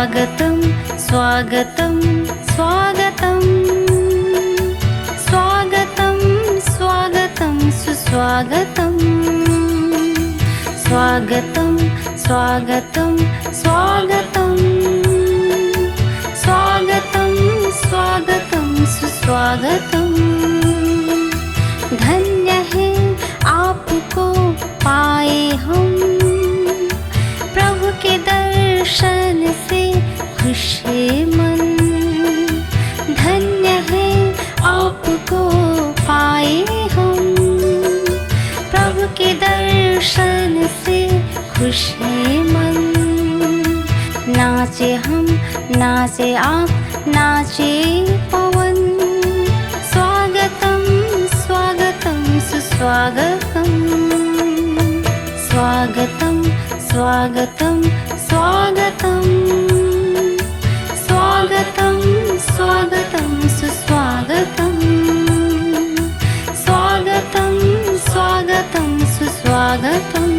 स्वागतं स्वागतं स्वागतं स्वागतं स्वागतं सुस्वागतं स्वागतं स्वागतं स्वागतं स्वागतं स्वागतं सुस्वागतं धन्य है आपको पाए हम प्रभु के दर्शन से खुश है मन धन्य है आपको पाए हम प्रभु के दर्शन से खुश है मन नाचे हम नाचे आप नाचे पवन स्वागतं स्वागतं सुस्वागतं स्वागतं स्वागतं स्वागतं स्वागतं स्वागतं सुस्वागतं स्वागतं स्वागतं सुस्वागतं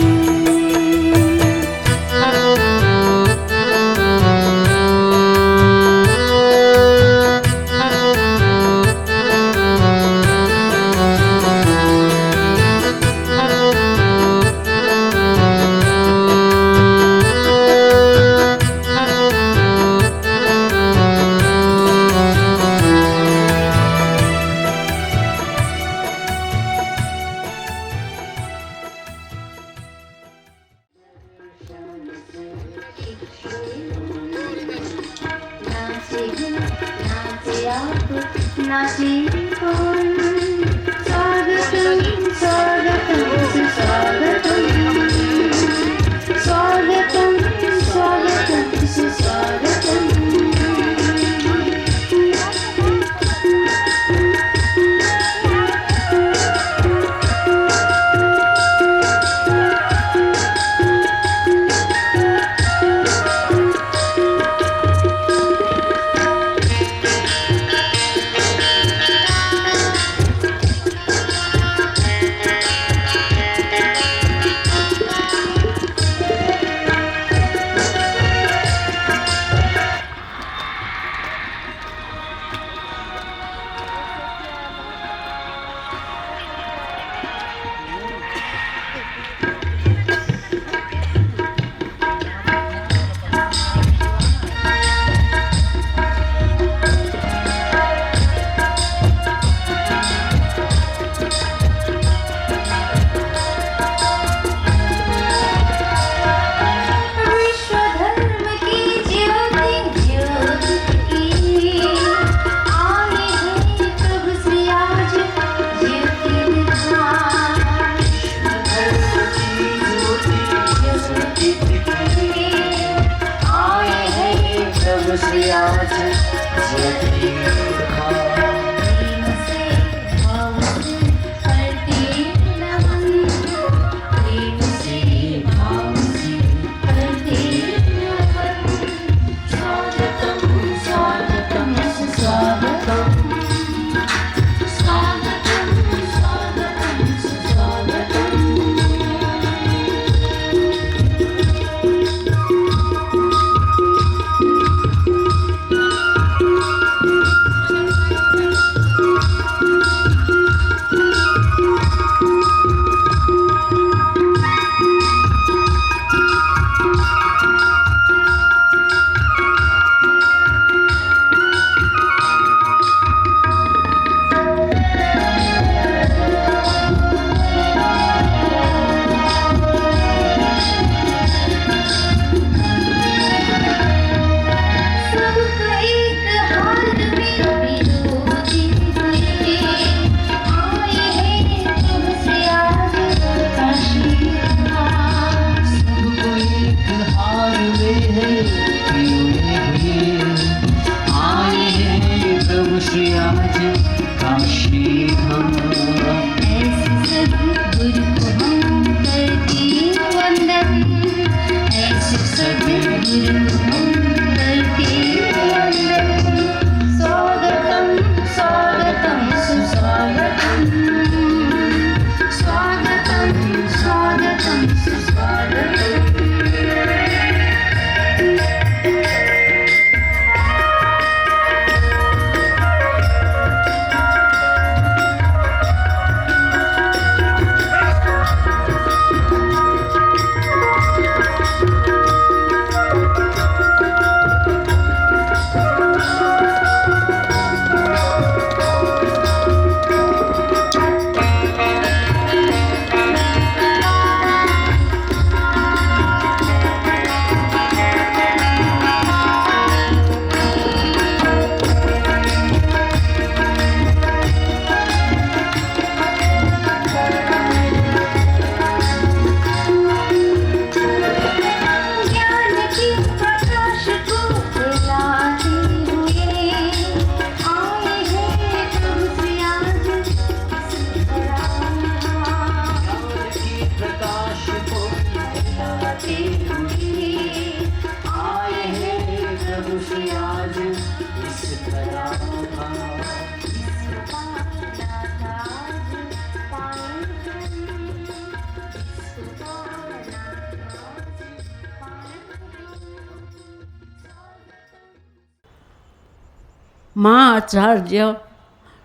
माँ आचार्य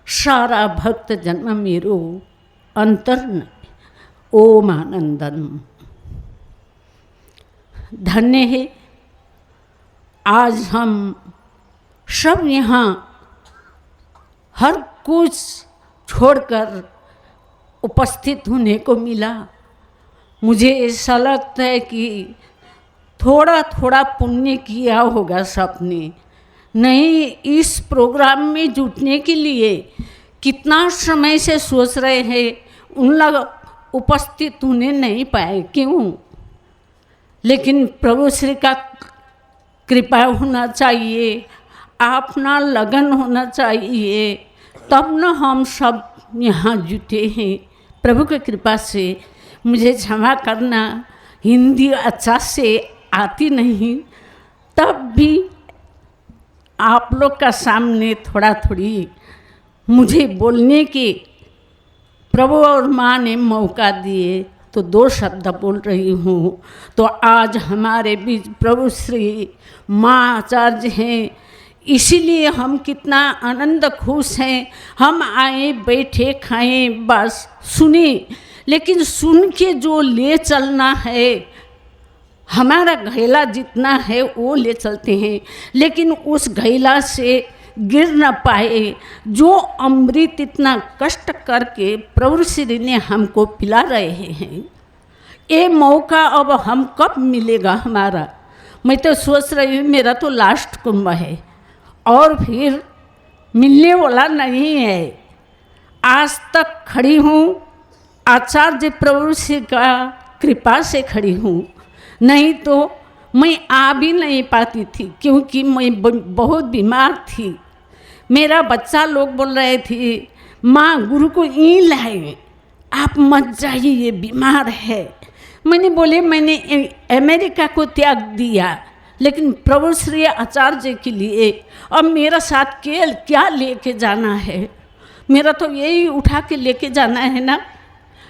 सारा भक्त जन्म मेरो अंतर न ओम आनंदन। धन्य है आज हम सब यहाँ हर कुछ छोड़कर उपस्थित होने को मिला। मुझे ऐसा लगता है कि थोड़ा थोड़ा पुण्य किया होगा सबने, नहीं इस प्रोग्राम में जुटने के लिए कितना समय से सोच रहे हैं, उन लोग उपस्थित होने नहीं पाए, क्यों? लेकिन प्रभु श्री का कृपा होना चाहिए, अपना लगन होना चाहिए, तब न हम सब यहाँ जुटे हैं। प्रभु की कृपा से मुझे क्षमा करना, हिंदी अच्छा से आती नहीं, तब भी आप लोग का सामने थोड़ा थोड़ी मुझे बोलने के प्रभु और माँ ने मौका दिए तो 2 शब्द बोल रही हूँ। तो आज हमारे बीच प्रभु श्री माँ आचार्य हैं, इसीलिए हम कितना आनंद खुश हैं। हम आए बैठे खाएं बस सुने, लेकिन सुन के जो ले चलना है, हमारा घैला जितना है वो ले चलते हैं, लेकिन उस घैला से गिर न पाए। जो अमृत इतना कष्ट करके प्रभु श्री ने हमको पिला रहे हैं, ये मौका अब हम कब मिलेगा हमारा? मैं तो सोच रही हूँ मेरा तो लास्ट कुंभ है और फिर मिलने वाला नहीं है। आज तक खड़ी हूँ आचार्य प्रभु श्री का कृपा से खड़ी हूँ, नहीं तो मैं आ भी नहीं पाती थी, क्योंकि मैं बहुत बीमार थी। मेरा बच्चा लोग बोल रहे थे माँ गुरु को यहीं लाए, आप मत जाइए ये बीमार है। मैंने बोले मैंने अमेरिका को त्याग दिया, लेकिन प्रभु श्री आचार्य के लिए अब मेरा साथ क्या लेके जाना है? मेरा तो यही उठा के लेके जाना है ना।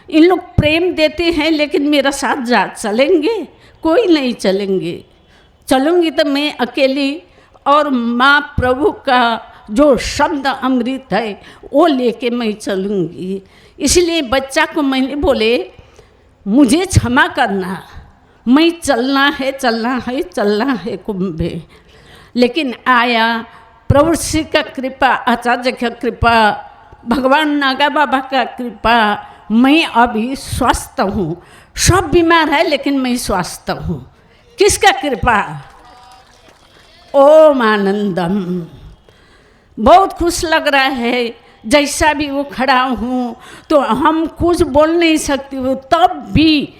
इन लोग प्रेम देते हैं, लेकिन मेरा साथ चलेंगे? कोई नहीं चलेंगे। चलूँगी तो मैं अकेली, और माँ प्रभु का जो शब्द अमृत है वो लेके मैं चलूँगी। इसलिए बच्चा को मैंने बोले मुझे क्षमा करना, मैं चलना है कुंभ। लेकिन आया प्रभु श्री का कृपा, आचार्य का कृपा, भगवान नागा बाबा का कृपा, मैं अभी स्वस्थ हूँ। सब बीमार है लेकिन मैं स्वस्थ हूँ। किसका कृपा? ओम आनंदम। बहुत खुश लग रहा है। जैसा भी वो खड़ा हूँ तो हम कुछ बोल नहीं सकती हूँ, तब भी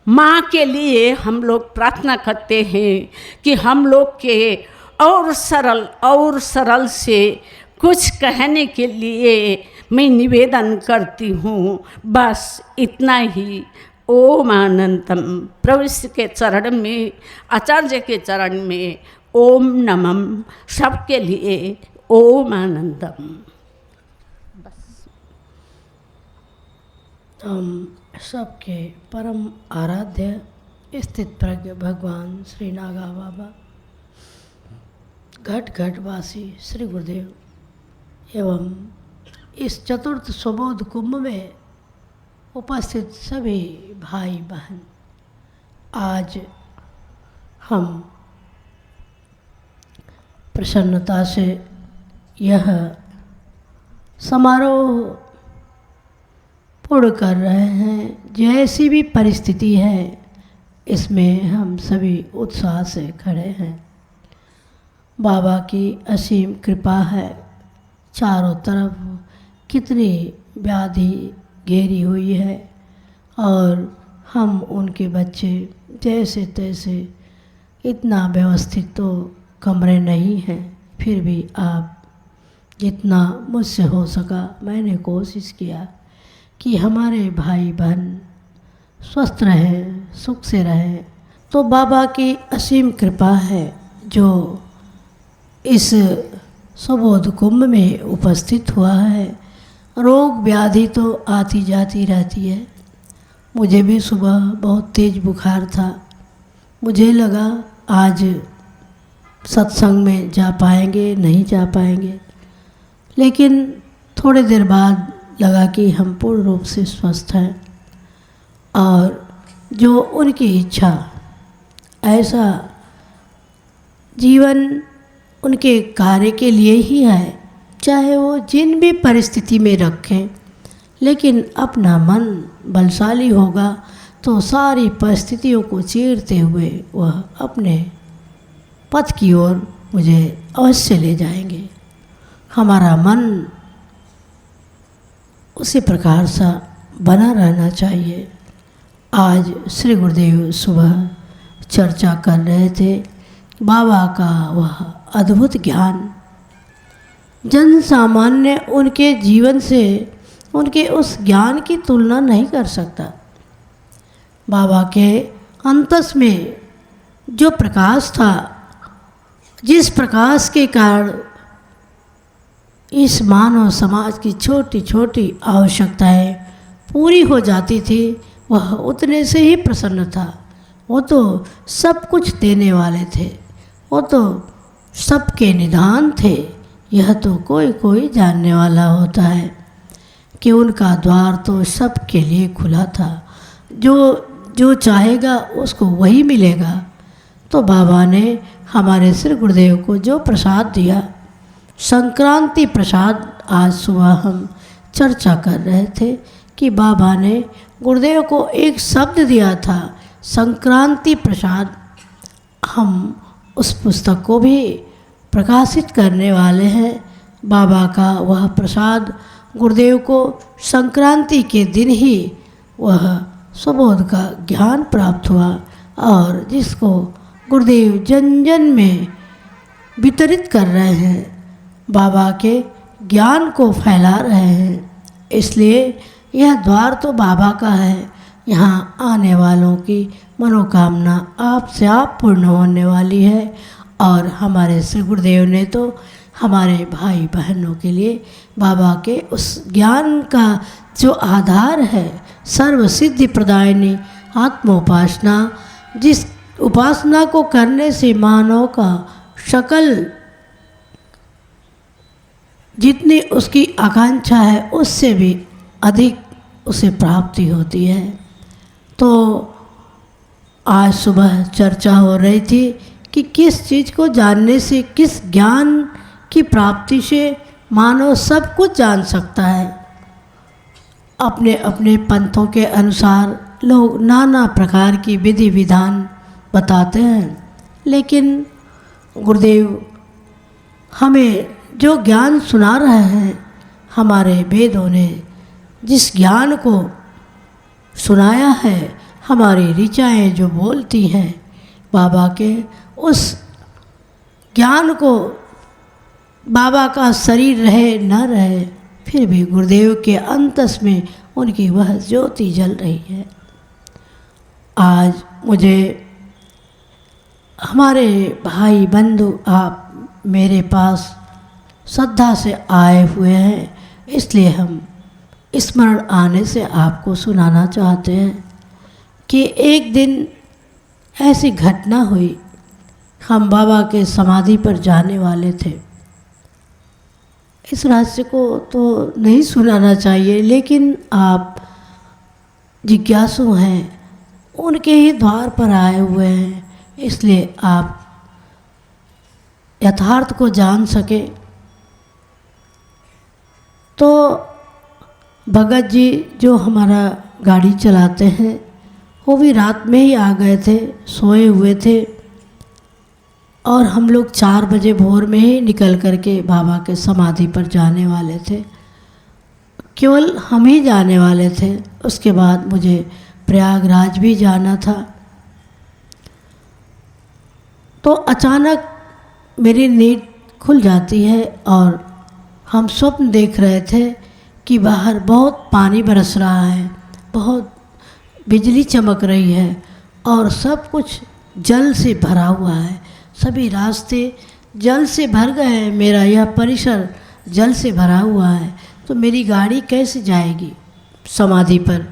माँ के लिए हम लोग प्रार्थना करते हैं कि हम लोग के और सरल से कुछ कहने के लिए मैं निवेदन करती हूँ। बस इतना ही। ओम आनंदम। प्रभु के चरण में, आचार्य के चरण में ओम नमः। सबके लिए ओम आनंदम। हम सबके परम आराध्य स्थित प्रज्ञ भगवान श्री नागा बाबा, घट घट वासी श्री गुरुदेव एवं इस चतुर्थ सुबोध कुंभ में उपस्थित सभी भाई बहन, आज हम प्रसन्नता से यह समारोह पूर्ण कर रहे हैं। जैसी भी परिस्थिति है इसमें हम सभी उत्साह से खड़े हैं। बाबा की असीम कृपा है। चारों तरफ कितनी व्याधि घेरी हुई है और हम उनके बच्चे जैसे तैसे, इतना व्यवस्थित तो कमरे नहीं हैं, फिर भी आप जितना मुझसे हो सका मैंने कोशिश किया कि हमारे भाई बहन स्वस्थ रहें, सुख से रहें। तो बाबा की असीम कृपा है जो इस सुबोध कुंभ में उपस्थित हुआ है। रोग व्याधि तो आती जाती रहती है। मुझे भी सुबह बहुत तेज़ बुखार था। मुझे लगा आज सत्संग में जा पाएंगे, नहीं जा पाएंगे, लेकिन थोड़ी देर बाद लगा कि हम पूर्ण रूप से स्वस्थ हैं और जो उनकी इच्छा, ऐसा जीवन उनके कार्य के लिए ही है, चाहे वो जिन भी परिस्थिति में रखें, लेकिन अपना मन बलशाली होगा तो सारी परिस्थितियों को चीरते हुए वह अपने पथ की ओर मुझे अवश्य ले जाएंगे। हमारा मन उसी प्रकार सा बना रहना चाहिए। आज श्री गुरुदेव सुबह चर्चा कर रहे थे बाबा का वह अद्भुत ज्ञान। जन सामान्य उनके जीवन से उनके उस ज्ञान की तुलना नहीं कर सकता। बाबा के अंतस में जो प्रकाश था, जिस प्रकाश के कारण इस मानव समाज की छोटी छोटी आवश्यकताएं पूरी हो जाती थी, वह उतने से ही प्रसन्न था। वो तो सब कुछ देने वाले थे, वो तो सबके निदान थे। यह तो कोई कोई जानने वाला होता है कि उनका द्वार तो सबके लिए खुला था। जो चाहेगा उसको वही मिलेगा। तो बाबा ने हमारे श्री गुरुदेव को जो प्रसाद दिया, संक्रांति प्रसाद, आज सुबह हम चर्चा कर रहे थे कि बाबा ने गुरुदेव को एक शब्द दिया था, संक्रांति प्रसाद। हम उस पुस्तक को भी प्रकाशित करने वाले हैं। बाबा का वह प्रसाद गुरुदेव को संक्रांति के दिन ही वह सुबोध का ज्ञान प्राप्त हुआ और जिसको गुरुदेव जन जन में वितरित कर रहे हैं, बाबा के ज्ञान को फैला रहे हैं। इसलिए यह द्वार तो बाबा का है। यहाँ आने वालों की मनोकामना आपसे आप पूर्ण होने वाली है। और हमारे श्री गुरुदेव ने तो हमारे भाई बहनों के लिए बाबा के उस ज्ञान का जो आधार है, सर्व सिद्धि प्रदायिनी आत्मोपासना, जिस उपासना को करने से मानव का सकल जितनी उसकी आकांक्षा है उससे भी अधिक उसे प्राप्ति होती है। तो आज सुबह चर्चा हो रही थी कि किस चीज़ को जानने से, किस ज्ञान की प्राप्ति से मानव सब कुछ जान सकता है। अपने अपने पंथों के अनुसार लोग नाना प्रकार की विधि विधान बताते हैं, लेकिन गुरुदेव हमें जो ज्ञान सुना रहे हैं, हमारे वेदों ने जिस ज्ञान को सुनाया है, हमारी ऋचाएँ जो बोलती हैं, बाबा के उस ज्ञान को, बाबा का शरीर रहे न रहे, फिर भी गुरुदेव के अंतस में उनकी वह ज्योति जल रही है। आज मुझे हमारे भाई बंधु आप मेरे पास श्रद्धा से आए हुए हैं, इसलिए हम स्मरण आने से आपको सुनाना चाहते हैं कि एक दिन ऐसी घटना हुई। हम बाबा के समाधि पर जाने वाले थे। इस रहस्य को तो नहीं सुनाना चाहिए, लेकिन आप जिज्ञासु हैं, उनके ही द्वार पर आए हुए हैं, इसलिए आप यथार्थ को जान सके। तो भगत जी जो हमारा गाड़ी चलाते हैं, वो भी रात में ही आ गए थे, सोए हुए थे, और हम लोग 4 बजे भोर में ही निकल करके बाबा के समाधि पर जाने वाले थे। केवल हम ही जाने वाले थे, उसके बाद मुझे प्रयागराज भी जाना था। तो अचानक मेरी नींद खुल जाती है और हम स्वप्न देख रहे थे कि बाहर बहुत पानी बरस रहा है, बहुत बिजली चमक रही है और सब कुछ जल से भरा हुआ है। सभी रास्ते जल से भर गए हैं, मेरा यह परिसर जल से भरा हुआ है, तो मेरी गाड़ी कैसे जाएगी समाधि पर।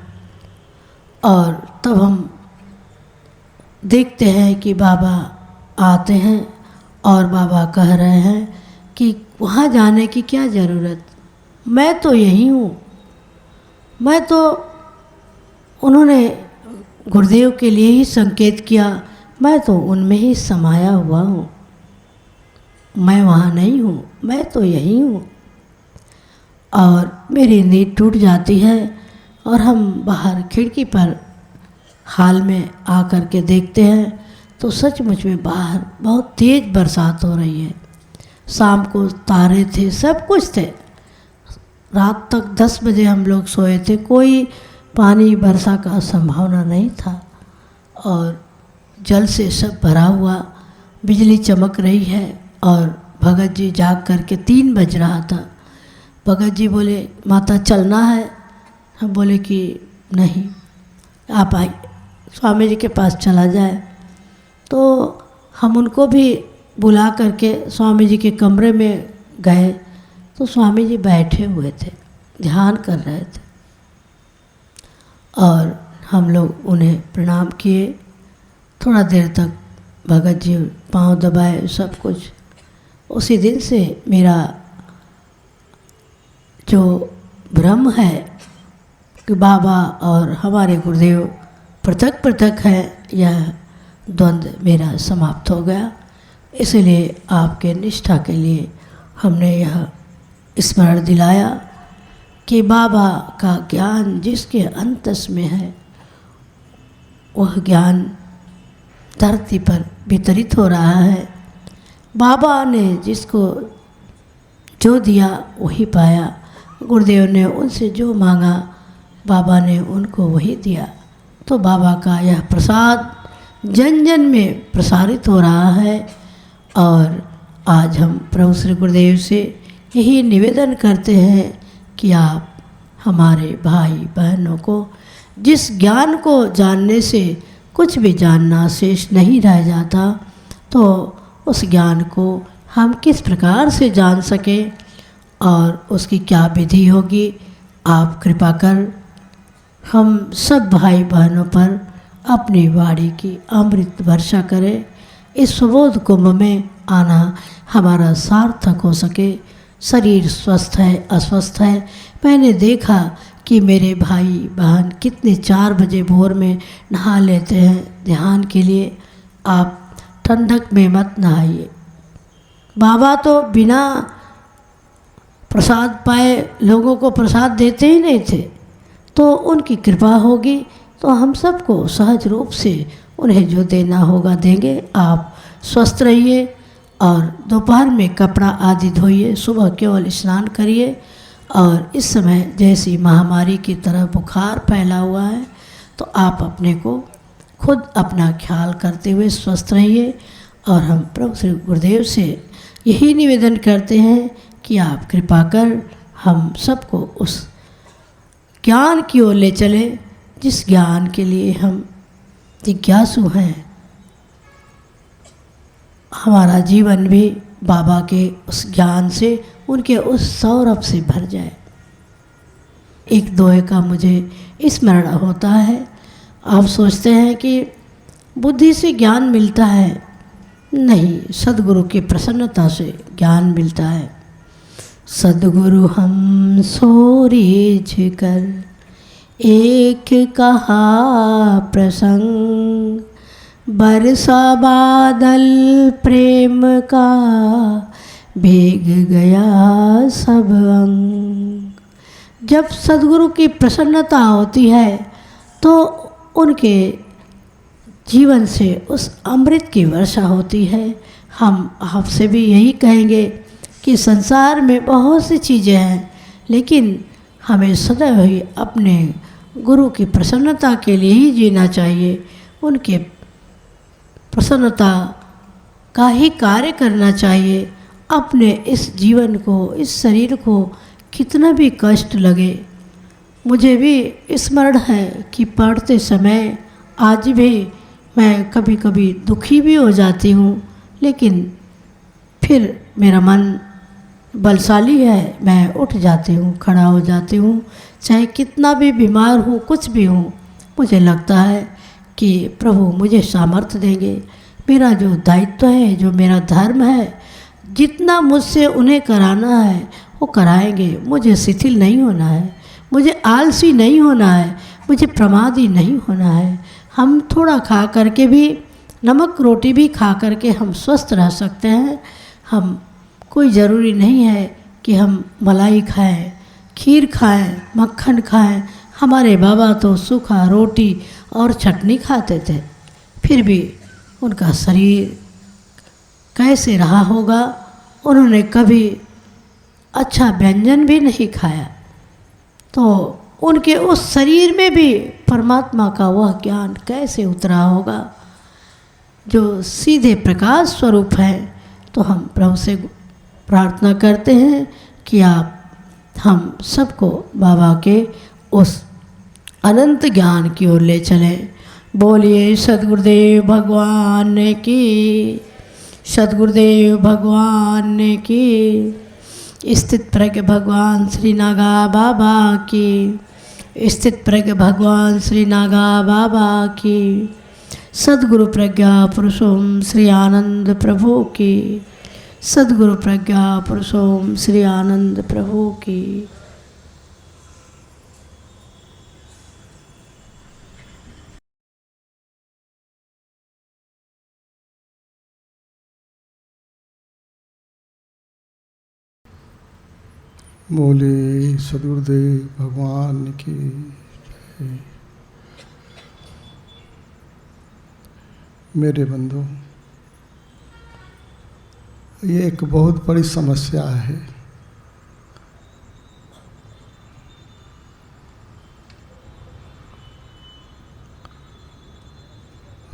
और तब हम देखते हैं कि बाबा आते हैं और बाबा कह रहे हैं कि वहाँ जाने की क्या ज़रूरत, मैं तो यही हूँ। मैं तो उन्होंने गुरुदेव के लिए ही संकेत किया, मैं तो उनमें ही समाया हुआ हूँ, मैं वहाँ नहीं हूँ, मैं तो यही हूँ। और मेरी नींद टूट जाती है और हम बाहर खिड़की पर हाल में आ कर के देखते हैं तो सचमुच में बाहर बहुत तेज़ बरसात हो रही है। शाम को तारे थे, सब कुछ थे। रात तक 10 बजे हम लोग सोए थे, कोई पानी वर्षा का संभावना नहीं था और जल से सब भरा हुआ, बिजली चमक रही है। और भगत जी जाग करके 3 बज रहा था। भगत जी बोले माता चलना है। हम बोले कि नहीं, आप आइए, स्वामी जी के पास चला जाए। तो हम उनको भी बुला करके स्वामी जी के कमरे में गए तो स्वामी जी बैठे हुए थे, ध्यान कर रहे थे और हम लोग उन्हें प्रणाम किए। थोड़ा देर तक भगत जी पाँव दबाए, सब कुछ। उसी दिन से मेरा जो भ्रम है कि बाबा और हमारे गुरुदेव पृथक पृथक है, यह द्वंद्व मेरा समाप्त हो गया। इसलिए आपके निष्ठा के लिए हमने यह स्मरण दिलाया कि बाबा का ज्ञान जिसके अंतस में है, वह ज्ञान धरती पर वितरित हो रहा है। बाबा ने जिसको जो दिया वही पाया, गुरुदेव ने उनसे जो मांगा बाबा ने उनको वही दिया। तो बाबा का यह प्रसाद जन जन में प्रसारित हो रहा है। और आज हम प्रभु श्री गुरुदेव से यही निवेदन करते हैं कि आप हमारे भाई बहनों को जिस ज्ञान को जानने से कुछ भी जानना शेष नहीं रह जाता, तो उस ज्ञान को हम किस प्रकार से जान सकें और उसकी क्या विधि होगी, आप कृपा कर हम सब भाई बहनों पर अपनी वाणी की अमृत वर्षा करें। इस सुबोध कुंभ में आना हमारा सार्थक हो सके। शरीर स्वस्थ है, अस्वस्थ है। मैंने देखा कि मेरे भाई बहन कितने 4 बजे भोर में नहा लेते हैं ध्यान के लिए। आप ठंडक में मत नहाइए। बाबा तो बिना प्रसाद पाए लोगों को प्रसाद देते ही नहीं थे, तो उनकी कृपा होगी तो हम सबको सहज रूप से उन्हें जो देना होगा देंगे। आप स्वस्थ रहिए और दोपहर में कपड़ा आदि धोइए, सुबह केवल स्नान करिए। और इस समय जैसी महामारी की तरह बुखार फैला हुआ है, तो आप अपने को खुद अपना ख्याल करते हुए स्वस्थ रहिए। और हम प्रभु श्री गुरुदेव से यही निवेदन करते हैं कि आप कृपा कर हम सबको उस ज्ञान की ओर ले चले जिस ज्ञान के लिए हम जिज्ञासु हैं। हमारा जीवन भी बाबा के उस ज्ञान से, उनके उस सौरभ से भर जाए। एक दोहे का मुझे स्मरण होता है। आप सोचते हैं कि बुद्धि से ज्ञान मिलता है, नहीं, सद्गुरु की प्रसन्नता से ज्ञान मिलता है। सद्गुरु हम सोरीझ कर एक कहा प्रसंग, बरसा बादल प्रेम का भीग गया सब अंग। जब सद्गुरु की प्रसन्नता होती है तो उनके जीवन से उस अमृत की वर्षा होती है। हम आपसे भी यही कहेंगे कि संसार में बहुत सी चीज़ें हैं, लेकिन हमें सदैव ही अपने गुरु की प्रसन्नता के लिए ही जीना चाहिए। उनके प्रसन्नता का ही कार्य करना चाहिए। अपने इस जीवन को, इस शरीर को कितना भी कष्ट लगे, मुझे भी स्मरण है कि पढ़ते समय आज भी मैं कभी कभी दुखी भी हो जाती हूँ, लेकिन फिर मेरा मन बलशाली है, मैं उठ जाती हूँ, खड़ा हो जाती हूँ। चाहे कितना भी बीमार हूँ, कुछ भी हूँ, मुझे लगता है कि प्रभु मुझे सामर्थ्य देंगे। मेरा जो दायित्व है, जो मेरा धर्म है, जितना मुझसे उन्हें कराना है वो कराएंगे। मुझे शिथिल नहीं होना है, मुझे आलसी नहीं होना है, मुझे प्रमादी नहीं होना है। हम थोड़ा खा करके भी, नमक रोटी भी खा करके हम स्वस्थ रह सकते हैं। हम कोई ज़रूरी नहीं है कि हम मलाई खाएं, खीर खाएं, मक्खन खाएं। हमारे बाबा तो सूखा रोटी और चटनी खाते थे, फिर भी उनका शरीर कैसे रहा होगा। उन्होंने कभी अच्छा व्यंजन भी नहीं खाया, तो उनके उस शरीर में भी परमात्मा का वह ज्ञान कैसे उतरा होगा जो सीधे प्रकाश स्वरूप है। तो हम प्रभु से प्रार्थना करते हैं कि आप हम सबको बाबा के उस अनंत ज्ञान की ओर ले चलें। बोलिए सद्गुरुदेव भगवान की, सद्गुरुदेव भगवान की, स्थित प्रज्ञ भगवान श्री नागा बाबा की, स्थित प्रज्ञ भगवान श्री नागा बाबा की, सद्गुरु प्रज्ञा पुरुषों श्री आनंद प्रभु की, सद्गुरु प्रज्ञा पुरुषों श्री आनंद प्रभु की। बोले सद्गुरुदेव भगवान की जय। मेरे बंधु, ये एक बहुत बड़ी समस्या है।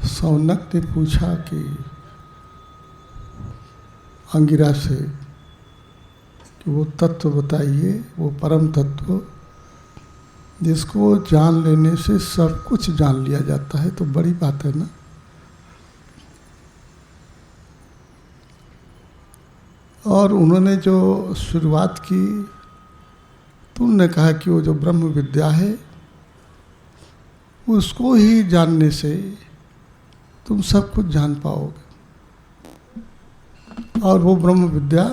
सौनक ने पूछा कि अंगिरा से कि वो तत्व बताइए, वो परम तत्व जिसको जान लेने से सब कुछ जान लिया जाता है। तो बड़ी बात है ना। और उन्होंने जो शुरुआत की, तो उन्होंने कहा कि वो जो ब्रह्म विद्या है उसको ही जानने से तुम सब कुछ जान पाओगे। और वो ब्रह्म विद्या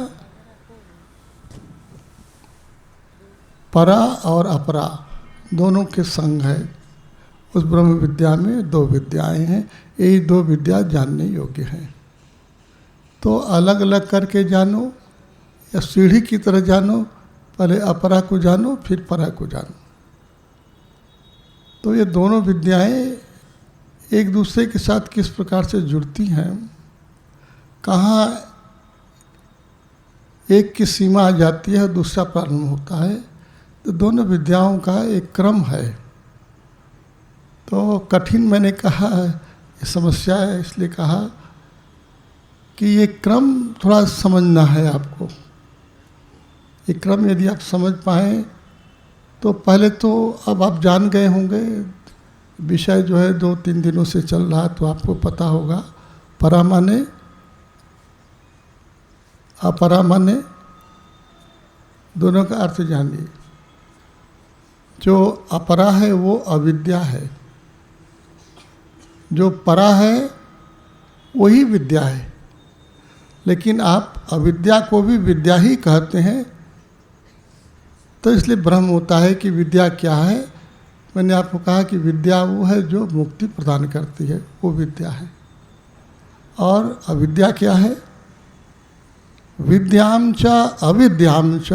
परा और अपरा दोनों के संग है। उस ब्रह्म विद्या में दो विद्याएं हैं, यही दो विद्या जानने योग्य हैं। तो अलग अलग करके जानो या सीढ़ी की तरह जानो, पहले अपरा को जानो फिर परा को जानो। तो ये दोनों विद्याएं एक दूसरे के साथ किस प्रकार से जुड़ती हैं, कहाँ एक की सीमा आ जाती है और दूसरा प्रारंभ होता है। तो दोनों विद्याओं का एक क्रम है। तो कठिन मैंने कहा ये समस्या है, इसलिए कहा कि ये क्रम थोड़ा समझना है आपको। ये क्रम यदि आप समझ पाएँ तो पहले तो अब आप जान गए होंगे, विषय जो है 2-3 दिनों से चल रहा, तो आपको पता होगा परा माने अपरा माने, दोनों का अर्थ जानिए। जो अपरा है वो अविद्या है, जो परा है वही विद्या है। लेकिन आप अविद्या को भी विद्या ही कहते हैं, तो इसलिए भ्रम होता है कि विद्या क्या है। मैंने आपको कहा कि विद्या वो है जो मुक्ति प्रदान करती है, वो विद्या है। और अविद्या क्या है? विद्याम च अविद्याम च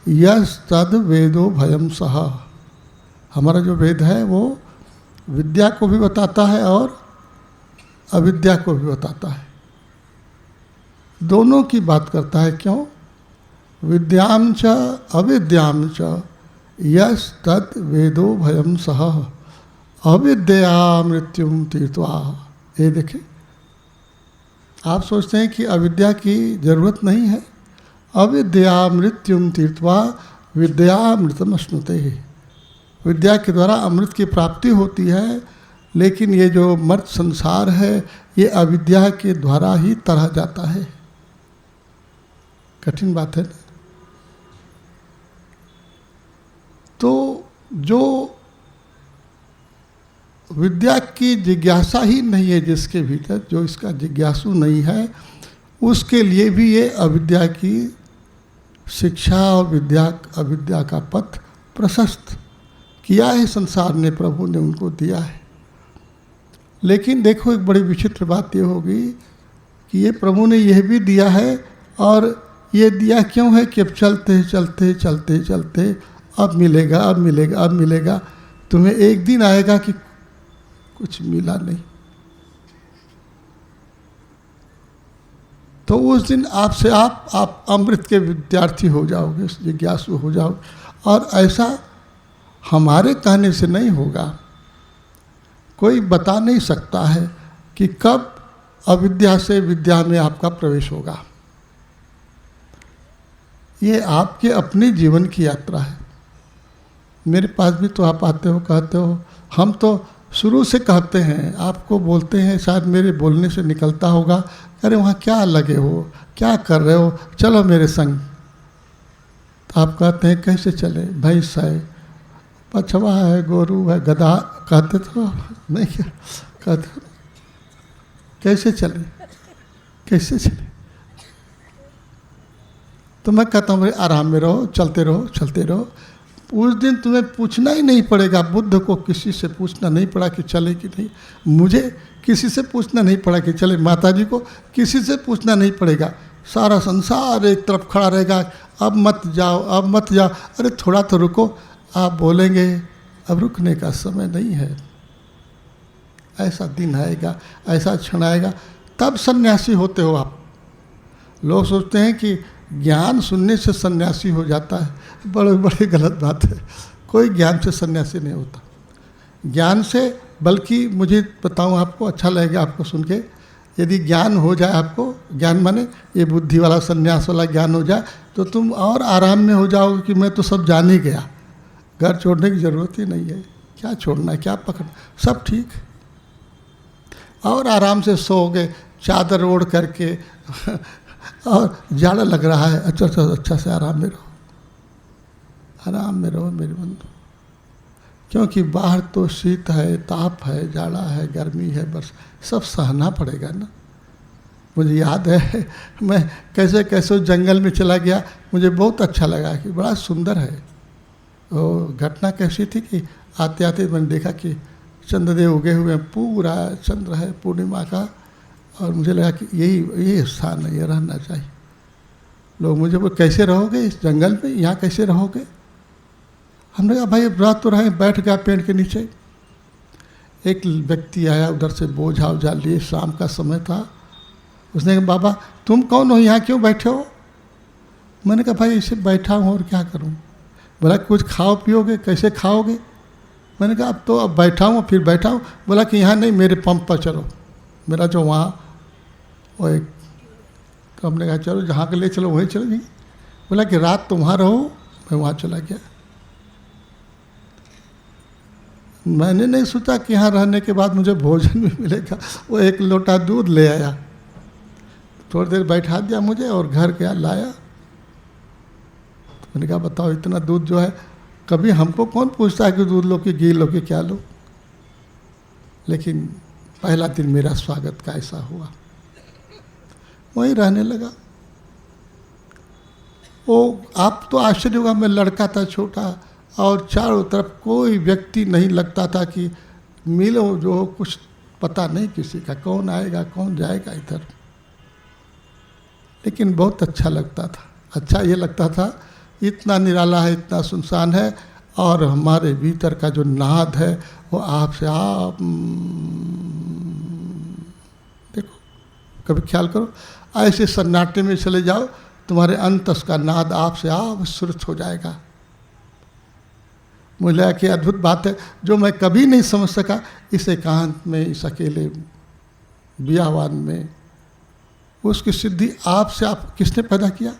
यस तद वेदो भयम सह। हमारा जो वेद है वो विद्या को भी बताता है और अविद्या को भी बताता है, दोनों की बात करता है। क्यों? विद्याम च अविद्याम च यस तत् वेदो भयम सह अविद्या मृत्युम तीर्थवा। ये देखें, आप सोचते हैं कि अविद्या की जरूरत नहीं है। अविद्या मृत्युम तीर्थवा विद्यामृतम अश्नुते। विद्या के द्वारा अमृत की प्राप्ति होती है, लेकिन ये जो मर्त संसार है ये अविद्या के द्वारा ही तरा जाता है। कठिन बात है ना। तो जो विद्या की जिज्ञासा ही नहीं है जिसके भीतर, जो इसका जिज्ञासु नहीं है, उसके लिए भी ये अविद्या की शिक्षा और अविद्या का पथ प्रशस्त किया है संसार ने, प्रभु ने उनको दिया है। लेकिन देखो एक बड़ी विचित्र बात ये होगी कि ये प्रभु ने यह भी दिया है, और ये दिया क्यों है कि अब चलते चलते चलते चलते अब मिलेगा, अब मिलेगा, अब मिलेगा। तुम्हें एक दिन आएगा कि कुछ मिला नहीं, तो उस दिन आपसे आप अमृत के विद्यार्थी हो जाओगे, जिज्ञासु हो जाओगे। और ऐसा हमारे कहने से नहीं होगा, कोई बता नहीं सकता है कि कब अविद्या से विद्या में आपका प्रवेश होगा। ये आपके अपने जीवन की यात्रा है। मेरे पास भी तो आप आते हो, कहते हो, हम तो शुरू से कहते हैं, आपको बोलते हैं, शायद मेरे बोलने से निकलता होगा, अरे वहाँ क्या लगे हो, क्या कर रहे हो, चलो मेरे संग। तो आप कहते हैं कैसे चले, भैंस है, पछवा है, गोरू है, गधा, कहते तो नहीं, क्या कहते, कैसे चले, कैसे चले। तो मैं कहता हूँ आराम में रहो, चलते रहो, चलते रहो। उस दिन तुम्हें पूछना ही नहीं पड़ेगा। बुद्ध को किसी से पूछना नहीं पड़ा कि चले कि नहीं, मुझे किसी से पूछना नहीं पड़ा कि चले, माता जी को किसी से पूछना नहीं पड़ेगा। सारा संसार एक तरफ खड़ा रहेगा, अब मत जाओ, अब मत जाओ। अरे थोड़ा तो रुको, आप बोलेंगे अब रुकने का समय नहीं है। ऐसा दिन आएगा, ऐसा क्षण आएगा, तब सन्यासी होते हो आप। लोग सोचते हैं कि ज्ञान सुनने से सन्यासी हो जाता है, बड़ी गलत बात है। कोई ज्ञान से सन्यासी नहीं होता। ज्ञान से, बल्कि मुझे बताऊं आपको, अच्छा लगेगा आपको सुन के, यदि ज्ञान हो जाए आपको, ज्ञान माने ये बुद्धि वाला सन्यास वाला ज्ञान हो जाए, तो तुम और आराम में हो जाओगे कि मैं तो सब जान ही गया, घर छोड़ने की ज़रूरत ही नहीं है, क्या छोड़ना है, क्या पकड़ना, सब ठीक। और आराम से सोओगे चादर ओढ़ करके और जाड़ा लग रहा है, अच्छा से आराम में रहो, आराम में रहो मेरे बंधु। क्योंकि बाहर तो शीत है, ताप है, जाड़ा है, गर्मी है, बस सब सहना पड़ेगा ना। मुझे याद है मैं कैसे कैसे जंगल में चला गया, मुझे बहुत अच्छा लगा कि बड़ा सुंदर है। वो घटना कैसी थी कि आते आते मैंने देखा कि चंद्रदेव उगे हुए हैं, पूरा चंद्र है पूर्णिमा का, और मुझे लगा कि यही स्थान है, ये रहना चाहिए। लोग मुझे बोले कैसे रहोगे इस जंगल में, यहाँ कैसे रहोगे। हमने कहा भाई रात तो रहे, बैठ गया पेड़ के नीचे। एक व्यक्ति आया उधर से बोझा उझा लिए, शाम का समय था। उसने कहा बाबा तुम कौन हो, यहाँ क्यों बैठे हो। मैंने कहा भाई इसे बैठा हूँ और क्या करूँ। बोला कुछ खाओ पियोगे, कैसे खाओगे। मैंने कहा अब बैठा हूँ, फिर बैठा हूँ। बोला कि यहाँ नहीं, मेरे पंप पर चलो, मेरा जो वहाँ वो एक, तो हमने कहा चलो जहाँ के ले चलो वहीं चलो जाएंगे। बोला कि रात तो वहाँ रहो, मैं वहाँ चला गया। मैंने नहीं सोचा कि यहाँ रहने के बाद मुझे भोजन भी मिलेगा। वो एक लोटा दूध ले आया, थोड़ी देर बैठा दिया मुझे और घर गया लाया। तो मैंने कहा बताओ इतना दूध जो है, कभी हमको कौन पूछता है कि दूध लो कि घी लो कि क्या लो। लेकिन पहला दिन मेरा स्वागत का ऐसा हुआ, वहीं रहने लगा। वो आप तो आश्चर्य होगा, मैं लड़का था छोटा, और चारों तरफ कोई व्यक्ति नहीं लगता था कि मिलो जो कुछ पता नहीं किसी का, कौन आएगा कौन जाएगा इधर। लेकिन बहुत अच्छा लगता था। अच्छा ये लगता था इतना निराला है, इतना सुनसान है, और हमारे भीतर का जो नाद है वो आपसे आप देखो, कभी ख्याल करो, ऐसे सन्नाटे में चले जाओ, तुम्हारे अंतस का नाद आपसे आप सुरत हो जाएगा। मुझे लगा कि अद्भुत बात है जो मैं कभी नहीं समझ सका इस एकांत में, इस अकेले बियावान में। उसकी सिद्धि आपसे आप किसने पैदा किया।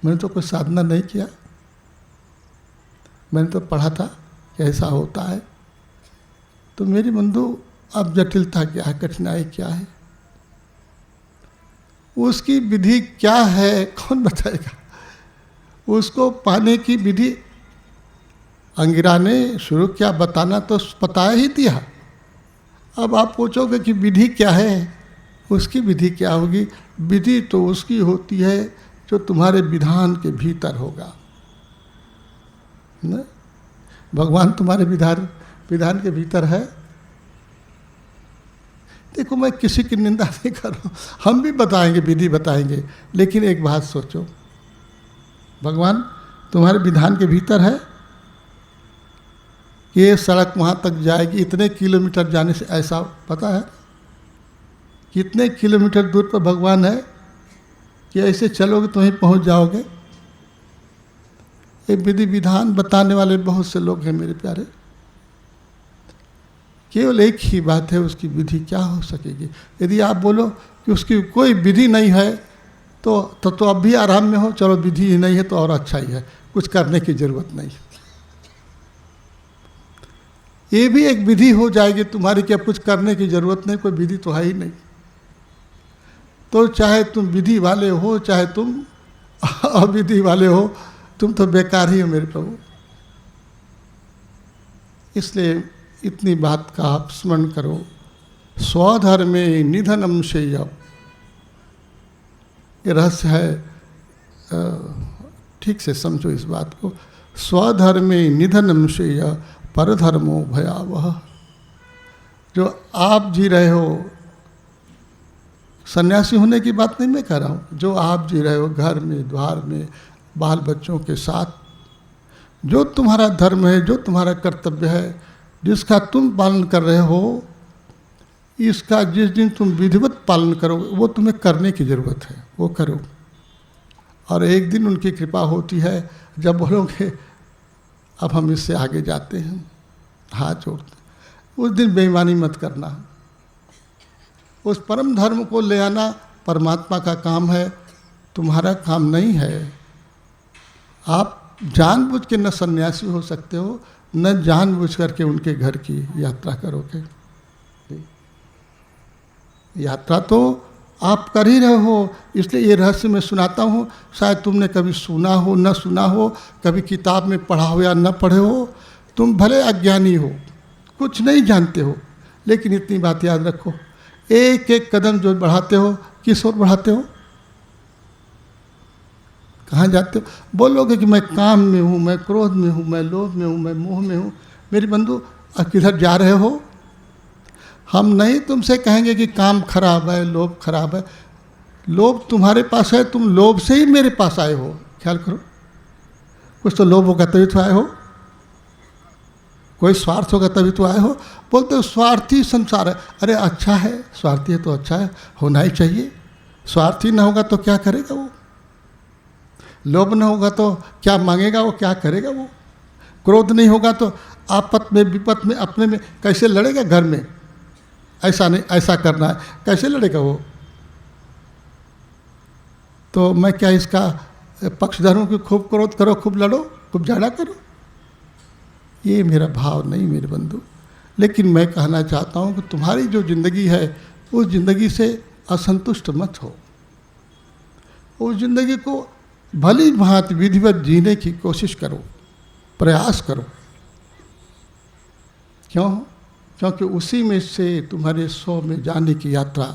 मैंने तो कोई साधना नहीं किया, मैंने तो पढ़ा था कि ऐसा होता है। तो मेरी बंधु अब जटिलता क्या है, कठिनाई क्या है, उसकी विधि क्या है कौन बताएगा। उसको पाने की विधि अंगिरा ने शुरू किया बताना, तो बताया ही दिया। अब आप पूछोगे कि विधि क्या है, उसकी विधि क्या होगी? विधि तो उसकी होती है जो तुम्हारे विधान के भीतर होगा न? भगवान तुम्हारे विधान के भीतर है। देखो, मैं किसी की निंदा नहीं कर रहा हूँ, हम भी बताएंगे, विधि बताएंगे, लेकिन एक बात सोचो, भगवान तुम्हारे विधान के भीतर है कि ये सड़क वहाँ तक जाएगी, इतने किलोमीटर जाने से, ऐसा पता है? कितने किलोमीटर दूर पर भगवान है कि ऐसे चलोगे तो वहीं पहुँच जाओगे? ये विधि विधान बताने वाले बहुत से लोग हैं मेरे प्यारे। केवल एक ही बात है, उसकी विधि क्या हो सकेगी? यदि आप बोलो कि उसकी कोई विधि नहीं है तो अब भी आराम में हो, चलो विधि ही नहीं है तो और अच्छा ही है, कुछ करने की जरूरत नहीं। ये भी एक विधि हो जाएगी तुम्हारी कि अब कुछ करने की जरूरत नहीं, कोई विधि तो है ही नहीं। तो चाहे तुम विधि वाले हो, चाहे तुम अविधि वाले हो, तुम तो बेकार ही हो मेरे प्रभु। इसलिए इतनी बात का आप स्मरण करो। स्वधर्मे निधनम शेय, ये रहस्य है, ठीक से समझो इस बात को। स्वधर्मे निधनम शेय परधर्मो भयावह। जो आप जी रहे हो, सन्यासी होने की बात नहीं मैं कह रहा हूँ, जो आप जी रहे हो घर में, द्वार में, बाल बच्चों के साथ, जो तुम्हारा धर्म है, जो तुम्हारा कर्तव्य है, जिसका तुम पालन कर रहे हो, इसका जिस दिन तुम विधिवत पालन करोगे, वो तुम्हें करने की ज़रूरत है, वो करो। और एक दिन उनकी कृपा होती है जब बोलोगे अब हम इससे आगे जाते हैं, हाथ जोड़ते, उस दिन बेईमानी मत करना। उस परम धर्म को ले आना परमात्मा का काम है, तुम्हारा काम नहीं है। आप जानबूझ के न सन्यासी हो सकते हो, न जानबूझ करके उनके घर की यात्रा करोगे। यात्रा तो आप कर ही रहे हो, इसलिए ये रहस्य मैं सुनाता हूँ। शायद तुमने कभी सुना हो, न सुना हो, कभी किताब में पढ़ा हो या न पढ़े हो, तुम भले अज्ञानी हो, कुछ नहीं जानते हो, लेकिन इतनी बात याद रखो, एक एक कदम जो बढ़ाते हो, किस ओर बढ़ाते हो? कहाँ जाते हो? बोलोगे कि मैं काम में हूँ, मैं क्रोध में हूँ, मैं लोभ में हूँ, मैं मोह में हूँ। मेरी बंधु, किधर जा रहे हो? हम नहीं तुमसे कहेंगे कि काम खराब है, लोभ खराब है। लोभ तुम्हारे पास है, तुम लोभ से ही मेरे पास आए हो, ख्याल करो। कुछ तो लोभ होगा तभी तो आए हो, कोई स्वार्थ होगा तभी तो आए हो। बोलते हो स्वार्थी संसार है। अरे अच्छा है, स्वार्थी है तो अच्छा है, होना ही चाहिए। स्वार्थी ना होगा तो क्या करेगा वो? लोभ न होगा तो क्या मांगेगा वो, क्या करेगा वो? क्रोध नहीं होगा तो आपत में, विपत में, अपने में कैसे लड़ेगा? घर में ऐसा नहीं, ऐसा करना है, कैसे लड़ेगा वो? तो मैं क्या इसका पक्ष धरूं कि खूब क्रोध करो, खूब लड़ो, खूब झगड़ा करो? ये मेरा भाव नहीं मेरे बंधु। लेकिन मैं कहना चाहता हूँ कि तुम्हारी जो ज़िंदगी है, उस ज़िंदगी से असंतुष्ट मत हो। उस ज़िंदगी को भली भांति विधिवत जीने की कोशिश करो, प्रयास करो। क्यों? क्योंकि उसी में से तुम्हारे स्व में जाने की यात्रा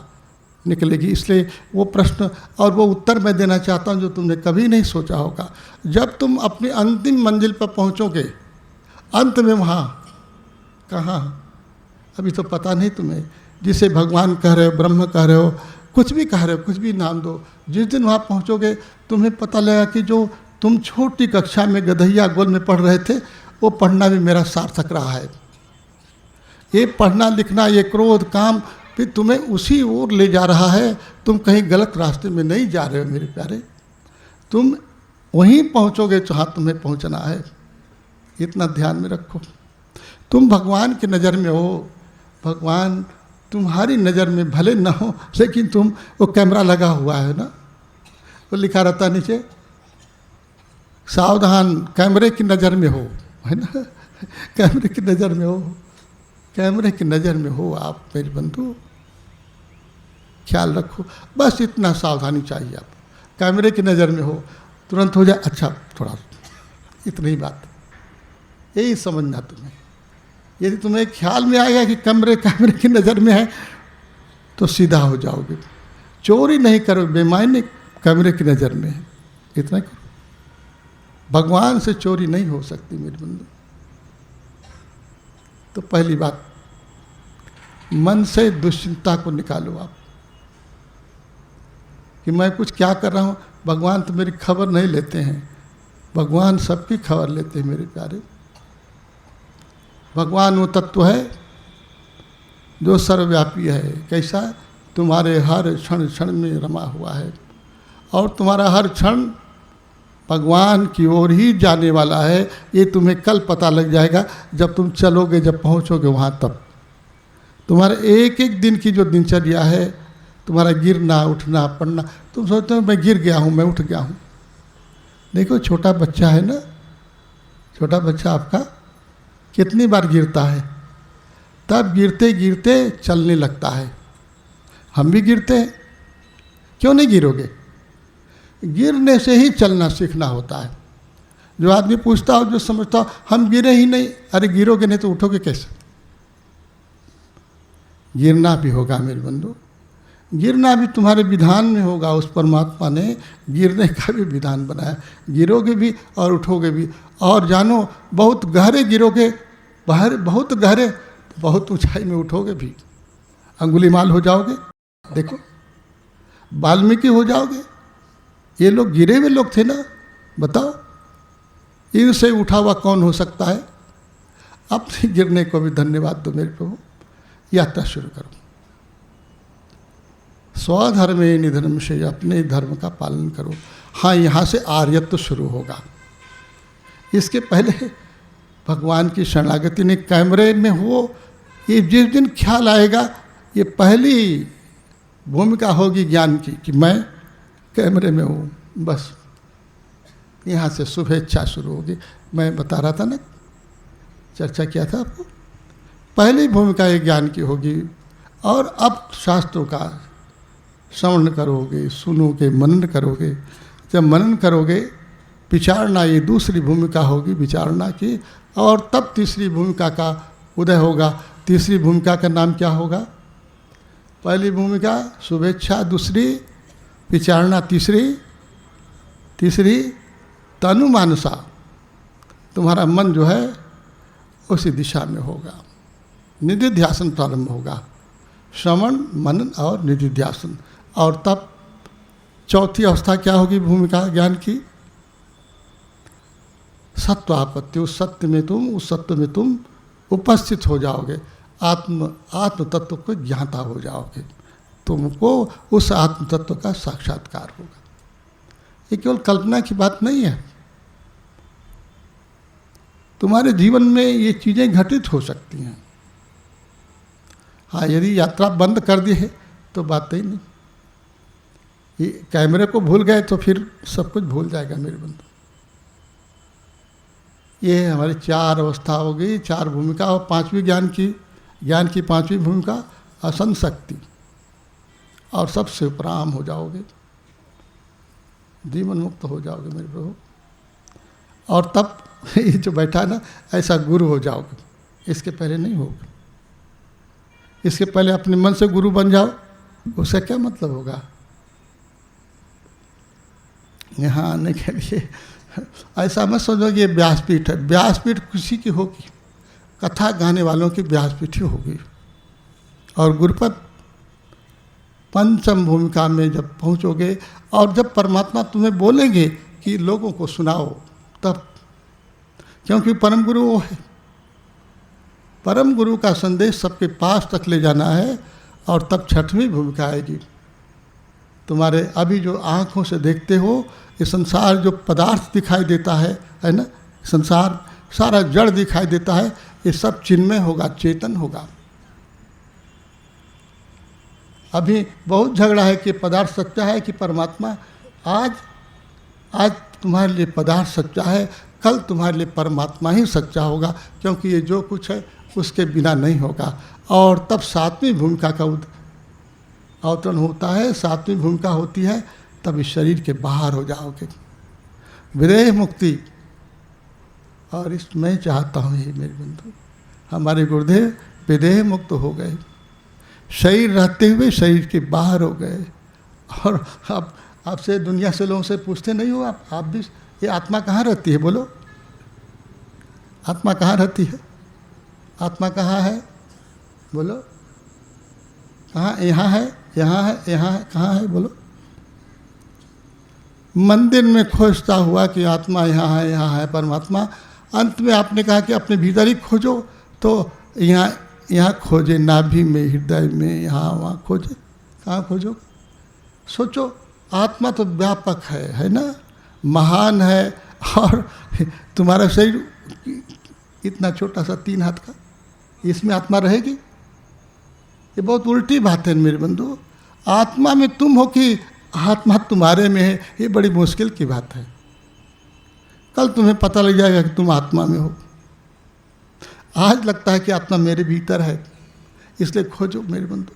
निकलेगी। इसलिए वो प्रश्न और वो उत्तर मैं देना चाहता हूँ जो तुमने कभी नहीं सोचा होगा। जब तुम अपनी अंतिम मंजिल पर पहुँचोगे, अंत में वहाँ कहाँ, अभी तो पता नहीं तुम्हें, जिसे भगवान कह रहे हो, ब्रह्म कह रहे हो, कुछ भी कह रहे हो, कुछ भी नाम दो, जिस दिन वहाँ पहुँचोगे तुम्हें पता लगेगा कि जो तुम छोटी कक्षा में गधैया गोल में पढ़ रहे थे, वो पढ़ना भी मेरा सार्थक रहा है। ये पढ़ना लिखना, ये क्रोध काम फिर तुम्हें उसी ओर ले जा रहा है। तुम कहीं गलत रास्ते में नहीं जा रहे हो मेरे प्यारे, तुम वहीं पहुँचोगे जहाँ तुम्हें पहुँचना है। इतना ध्यान में रखो। तुम भगवान की नज़र में हो, भगवान तुम्हारी नज़र में भले न हो, लेकिन तुम, वो कैमरा लगा हुआ है ना, वो लिखा रहता नीचे, सावधान कैमरे की नज़र में हो, है ना? कैमरे की नज़र में हो, कैमरे की नज़र में हो आप मेरे बंधु, ख्याल रखो। बस इतना सावधानी चाहिए आप, कैमरे की नज़र में हो, तुरंत हो जाए अच्छा, थोड़ा इतनी बात, यही समझना तुम्हें। यदि तुम्हें ख्याल में आएगा कि कैमरे की नज़र में है, तो सीधा हो जाओगे। चोरी नहीं करो, बेईमानी कैमरे की नज़र में है, इतना करो। भगवान से चोरी नहीं हो सकती मेरे बंधु। तो पहली बात, मन से दुश्चिंता को निकालो आप, कि मैं कुछ क्या कर रहा हूँ, भगवान तो मेरी खबर नहीं लेते हैं। भगवान सबकी खबर लेते हैं मेरे प्यारे। भगवान वो तत्व है जो सर्वव्यापी है। कैसा? तुम्हारे हर क्षण क्षण में रमा हुआ है, और तुम्हारा हर क्षण भगवान की ओर ही जाने वाला है। ये तुम्हें कल पता लग जाएगा, जब तुम चलोगे, जब पहुँचोगे वहाँ। तब तुम्हारे एक एक दिन की जो दिनचर्या है, तुम्हारा गिरना उठना पड़ना, तुम सोचते हो मैं गिर गया हूँ, मैं उठ गया हूँ। देखो छोटा बच्चा है ना, छोटा बच्चा आपका कितनी बार गिरता है, तब गिरते गिरते चलने लगता है। हम भी गिरते हैं, क्यों नहीं गिरोगे? गिरने से ही चलना सीखना होता है। जो आदमी पूछता हो, जो समझता हो हम गिरे ही नहीं, अरे गिरोगे नहीं तो उठोगे कैसे? गिरना भी होगा मेरे बंधु, गिरना भी तुम्हारे विधान में होगा। उस परमात्मा ने गिरने का भी विधान बनाया। गिरोगे भी और उठोगे भी। और जानो, बहुत गहरे गिरोगे, बहुत गहरे, बहुत ऊंचाई में उठोगे भी। अंगुलीमाल हो जाओगे, देखो वाल्मीकि हो जाओगे। ये लोग गिरे हुए लोग थे ना, बताओ इनसे उठा हुआ कौन हो सकता है? अपने गिरने को भी धन्यवाद दो मेरे प्रभु। यात्रा शुरू करो। स्वधर्मे निधर्म से, अपने धर्म का पालन करो। हाँ, यहाँ से आर्यत्व शुरू होगा। इसके पहले भगवान की शरणागति ने कैमरे में हो, ये जिस दिन ख्याल आएगा, ये पहली भूमिका होगी ज्ञान की कि मैं कैमरे में हूँ। बस यहाँ से शुभेच्छा शुरू होगी। मैं बता रहा था ना, चर्चा किया था आपको, पहली भूमिका ये ज्ञान की होगी। और अब शास्त्रों का श्रवण करोगे, सुनोगे, मनन करोगे। जब मनन करोगे, विचारना, ये दूसरी भूमिका होगी विचारना की। और तब तीसरी भूमिका का उदय होगा। तीसरी भूमिका का नाम क्या होगा? पहली भूमिका शुभेच्छा, दूसरी विचारना, तीसरी तनु मानसा। तुम्हारा मन जो है उसी दिशा में होगा। निधिध्यासन प्रारंभ होगा, श्रवण, मनन और निधिध्यासन। और तब चौथी अवस्था क्या होगी भूमिका ज्ञान की? सत्व आपत्ति। उस सत्य में तुम, उस सत्व में तुम उपस्थित हो जाओगे। आत्म तत्व को ज्ञाता हो जाओगे। तुमको उस आत्म तत्व का साक्षात्कार होगा। ये केवल कल्पना की बात नहीं है। तुम्हारे जीवन में ये चीज़ें घटित हो सकती हैं। हाँ, यदि यात्रा बंद कर दी है तो बात ही नहीं। ये कैमरे को भूल गए तो फिर सब कुछ भूल जाएगा मेरे बंधु। ये हमारी चार अवस्था हो गई, चार भूमिका। और पांचवी ज्ञान की पांचवी भूमिका असंशक्ति। और सबसे उपराम हो जाओगे, जीवन मुक्त हो जाओगे मेरे प्रभु। और तब ये जो बैठा है ना, ऐसा गुरु हो जाओगे। इसके पहले नहीं होगा। इसके पहले अपने मन से गुरु बन जाओ, उसका क्या मतलब होगा? यहाँ आने के लिए ऐसा मत समझो कि ये व्यासपीठ है। व्यासपीठ किसी की होगी, कथा गाने वालों की व्यासपीठ ही होगी। और गुरुपद पंचम भूमिका में जब पहुँचोगे, और जब परमात्मा तुम्हें बोलेंगे कि लोगों को सुनाओ, तब, क्योंकि परम गुरु वो है। परम गुरु का संदेश सबके पास तक ले जाना है। और तब छठवीं भूमिका आएगी। तुम्हारे अभी जो आँखों से देखते हो, ये संसार जो पदार्थ दिखाई देता है ना, संसार सारा जड़ दिखाई देता है, ये सब चिन्मय होगा, चेतन होगा। अभी बहुत झगड़ा है कि पदार्थ सच्चा है कि परमात्मा। आज तुम्हारे लिए पदार्थ सच्चा है, कल तुम्हारे लिए परमात्मा ही सच्चा होगा, क्योंकि ये जो कुछ है उसके बिना नहीं होगा। और तब सातवीं भूमिका का अवतरण होता है। सातवीं भूमिका होती है तब इस शरीर के बाहर हो जाओगे, विदेह मुक्ति। और इस मैं चाहता हूँ ये मेरे बंधु, हमारे गुरुदेव विदेह मुक्त हो गए। शरीर रहते हुए शरीर के बाहर हो गए। और आप आपसे दुनिया से लोगों से पूछते नहीं हो आप भी, ये आत्मा कहाँ रहती है? बोलो, आत्मा कहाँ रहती है? आत्मा कहाँ है? बोलो, कहाँ? यहाँ है, यहाँ है, यहाँ है, कहाँ है? बोलो। मंदिर में खोजता हुआ कि आत्मा यहाँ है, यहाँ है परमात्मा। अंत में आपने कहा कि अपने भीतर ही खोजो, तो यहाँ खोजे, नाभि में, हृदय में, यहाँ वहाँ खोजे। कहाँ खोजो? सोचो, आत्मा तो व्यापक है ना, महान है। और तुम्हारा शरीर इतना छोटा सा 3 हाथ का, इसमें आत्मा रहेगी? ये बहुत उल्टी बात है मेरे बंधु। आत्मा में तुम हो कि आत्मा तुम्हारे में है, ये बड़ी मुश्किल की बात है। कल तुम्हें पता लग जाएगा कि तुम आत्मा में हो। आज लगता है कि आत्मा मेरे भीतर है, इसलिए खोजो मेरे बंधु।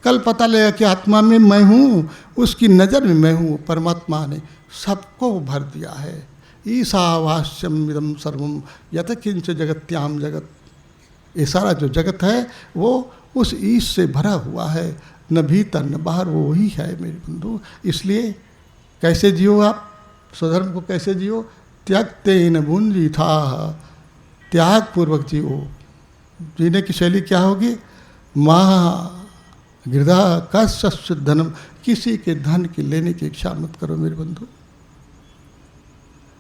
कल पता लगेगा कि आत्मा में मैं हूँ, उसकी नज़र में मैं हूँ। परमात्मा ने सबको भर दिया है। ईशावास्यम इदं सर्वम यत किंच जगत्याम जगत। ये सारा जो जगत है वो उस ईश से भरा हुआ है, न भीतर न बाहर, वो वही है मेरे बंधु। इसलिए कैसे जियो आप स्वधर्म को? कैसे जियो? त्यक्तेन भुंजी था, त्याग पूर्वक जियो। जीने की शैली क्या होगी? माँ गृदा कस्य धनम, किसी के धन की लेने की इच्छा मत करो मेरे बंधु।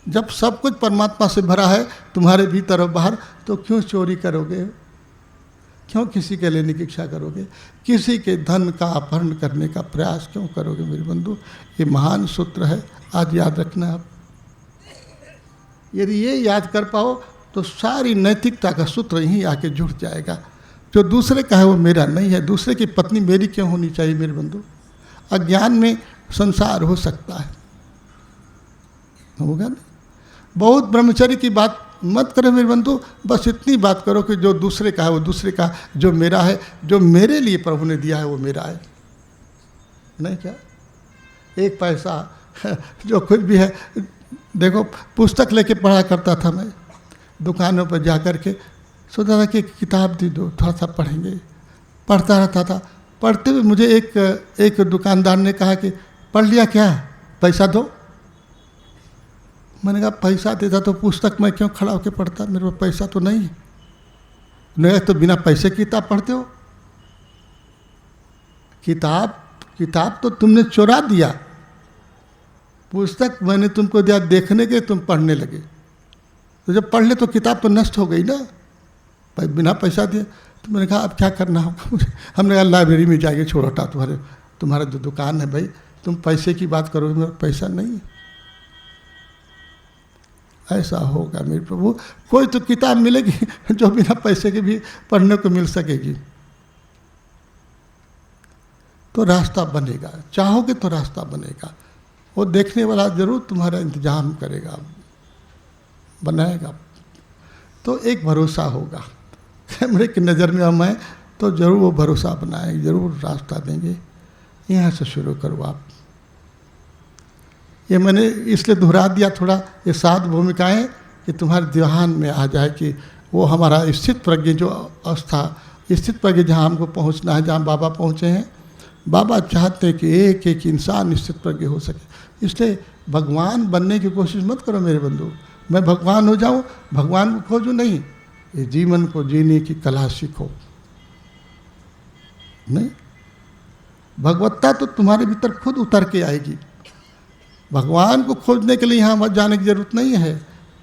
जब सब कुछ परमात्मा से भरा है तुम्हारे भीतर और बाहर, तो क्यों चोरी करोगे? क्यों किसी के लेने की इच्छा करोगे? किसी के धन का अपहरण करने का प्रयास क्यों करोगे मेरे बंधु? ये महान सूत्र है, आज याद रखना आप। यदि ये याद कर पाओ तो सारी नैतिकता का सूत्र यहीं आके जुड़ जाएगा। जो दूसरे का है वो मेरा नहीं है। दूसरे की पत्नी मेरी क्यों होनी चाहिए मेरे बंधु? अज्ञान में संसार हो सकता है, होगा नहीं। बहुत ब्रह्मचर्य की बात मत करो मेरे बंधु। बस इतनी बात करो कि जो दूसरे का है वो दूसरे का, जो मेरा है, जो मेरे लिए प्रभु ने दिया है वो मेरा है। नहीं क्या? 1 पैसा जो कुछ भी है, देखो पुस्तक लेके पढ़ा करता था मैं, दुकानों पर जा कर के सोचता था कि किताब दे दो, थोड़ा सा पढ़ेंगे। पढ़ता रहता था। पढ़ते हुए मुझे एक दुकानदार ने कहा कि पढ़ लिया क्या, पैसा दो। मैंने कहा पैसा देता तो पुस्तक मैं क्यों खड़ा होकर पढ़ता, मेरे पास पैसा तो नहीं है। नहीं तो बिना पैसे की किताब पढ़ते हो? किताब तो तुमने चुरा दिया, पुस्तक मैंने तुमको दिया देखने के, तुम पढ़ने लगे। तो जब पढ़ ले तो किताब तो नष्ट हो गई ना, बिना पैसा दिए। तो मैंने कहा अब क्या करना होगा मुझे? हमने कहा लाइब्रेरी में जाके छोड़ हटा, तुम्हारा जो दुकान है भाई, तुम पैसे की बात करोगे, मेरा पैसा नहीं है। ऐसा होगा मेरे प्रभु। कोई तो किताब मिलेगी जो बिना पैसे के भी पढ़ने को मिल सकेगी, तो रास्ता बनेगा। चाहोगे तो रास्ता बनेगा। वो देखने वाला जरूर तुम्हारा इंतजाम करेगा, बनाएगा। तो एक भरोसा होगा, कैमरे की नज़र में हम हैं तो जरूर वो भरोसा बनाएंगे, जरूर रास्ता देंगे। यहाँ से शुरू करो आप। ये मैंने इसलिए दोहरा दिया थोड़ा, ये 7 भूमिकाएं कि तुम्हारे ध्यान में आ जाए कि वो हमारा स्थित प्रज्ञ जो अवस्था, स्थित प्रज्ञ जहाँ हमको पहुँचना है, जहाँ बाबा पहुँचे हैं। बाबा चाहते हैं कि एक एक इंसान स्थित प्रज्ञ हो सके। इसलिए भगवान बनने की कोशिश मत करो मेरे बंधु। मैं भगवान हो जाऊँ, भगवान को खोजो नहीं। ये जीवन को जीने की कला सीखो। नहीं, भगवत्ता तो तुम्हारे भीतर खुद उतर के आएगी। भगवान को खोजने के लिए यहाँ मत जाने की जरूरत नहीं है।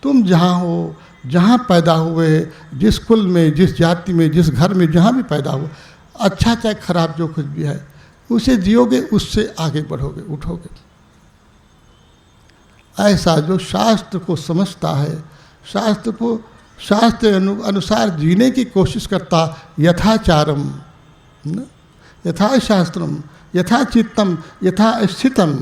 तुम जहाँ हो, जहाँ पैदा हुए, जिस कुल में, जिस जाति में, जिस घर में जहाँ भी पैदा हो, अच्छा चाहे खराब जो कुछ भी है, उसे जियोगे, उससे आगे बढ़ोगे, उठोगे। ऐसा जो शास्त्र को समझता है, शास्त्र अनुसार जीने की कोशिश करता, यथाचारम यथा शास्त्रम यथा चित्तम यथा स्थितम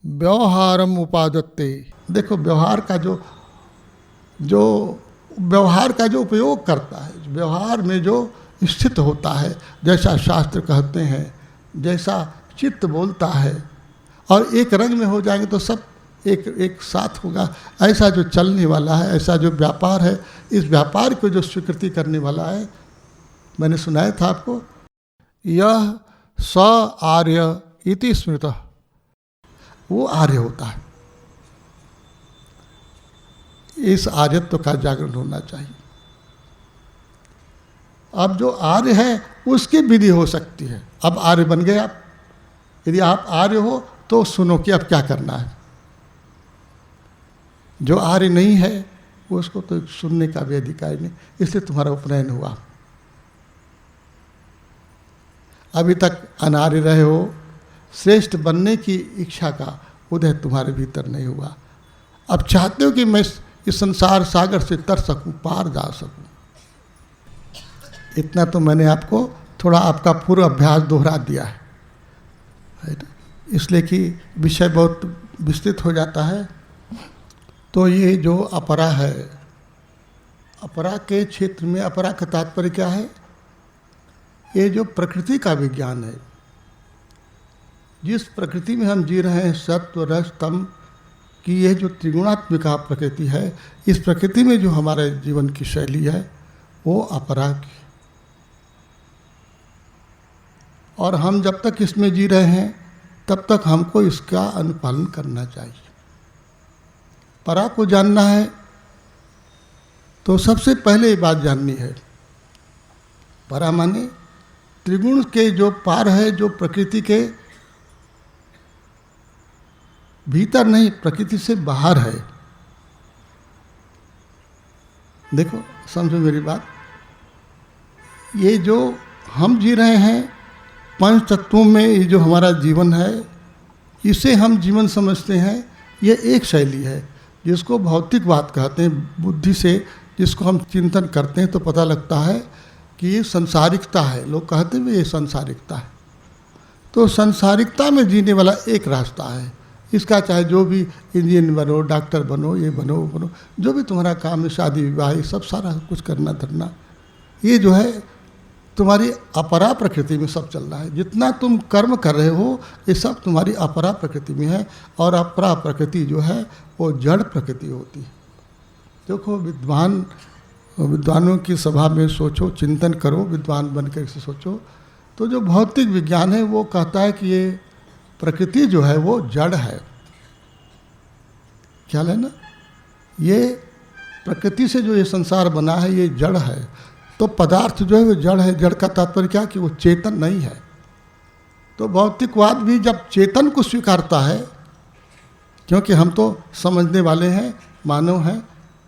व्यवहारम उपादत्ते। देखो व्यवहार का जो उपयोग करता है, व्यवहार में जो स्थित होता है, जैसा शास्त्र कहते हैं, जैसा चित्त बोलता है, और एक रंग में हो जाएंगे तो सब एक साथ होगा। ऐसा जो चलने वाला है, ऐसा जो व्यापार है, इस व्यापार को जो स्वीकृति करने वाला है, मैंने सुनाया था आपको, यह स आर्य इति स्मृतः, वो आर्य होता है। इस आर्यत्व का जागरण होना चाहिए। अब जो आर्य है उसकी विधि हो सकती है। अब आर्य बन गए आप, यदि आप आर्य हो तो सुनो कि अब क्या करना है। जो आर्य नहीं है उसको तो सुनने का भी अधिकार नहीं, इसलिए तुम्हारा उपनयन हुआ। अभी तक अनार्य रहे हो, श्रेष्ठ बनने की इच्छा का उदय तुम्हारे भीतर नहीं हुआ। अब चाहते हो कि मैं इस संसार सागर से तर सकूं, पार जा सकूं। इतना तो मैंने आपको थोड़ा आपका पूर्व अभ्यास दोहरा दिया है ना, इसलिए कि विषय बहुत विस्तृत हो जाता है। तो ये जो अपरा है, अपरा के क्षेत्र में अपरा का तात्पर्य क्या है? ये जो प्रकृति का विज्ञान है, जिस प्रकृति में हम जी रहे हैं, सत्व रज तम की यह जो त्रिगुणात्मिका प्रकृति है, इस प्रकृति में जो हमारे जीवन की शैली है वो अपरा की। और हम जब तक इसमें जी रहे हैं तब तक हमको इसका अनुपालन करना चाहिए। परा को जानना है तो सबसे पहले ये बात जाननी है, परा माने त्रिगुण के जो पार है, जो प्रकृति के भीतर नहीं, प्रकृति से बाहर है। देखो समझो मेरी बात, ये जो हम जी रहे हैं पंच तत्वों में, ये जो हमारा जीवन है इसे हम जीवन समझते हैं। ये एक शैली है जिसको भौतिकवाद कहते हैं। बुद्धि से जिसको हम चिंतन करते हैं तो पता लगता है कि ये संसारिकता है। लोग कहते हैं ये संसारिकता है। तो संसारिकता में जीने वाला एक रास्ता है। इसका चाहे जो भी इंजीनियर बनो, डॉक्टर बनो, ये बनो वो बनो, जो भी तुम्हारा काम है, शादी विवाह, ये सब सारा कुछ करना धरना, ये जो है तुम्हारी अपरा प्रकृति में सब चल रहा है। जितना तुम कर्म कर रहे हो ये सब तुम्हारी अपरा प्रकृति में है। और अपरा प्रकृति जो है वो जड़ प्रकृति होती है। देखो विद्वानों की सभा में सोचो, चिंतन करो, विद्वान बनकर से सोचो, तो जो भौतिक विज्ञान है वो कहता है कि ये प्रकृति जो है वो जड़ है। ख्याल है ना, ये प्रकृति से जो ये संसार बना है ये जड़ है। तो पदार्थ जो है वो जड़ है। जड़ का तात्पर्य क्या कि वो चेतन नहीं है। तो भौतिकवाद भी जब चेतन को स्वीकारता है, क्योंकि हम तो समझने वाले हैं, मानव हैं,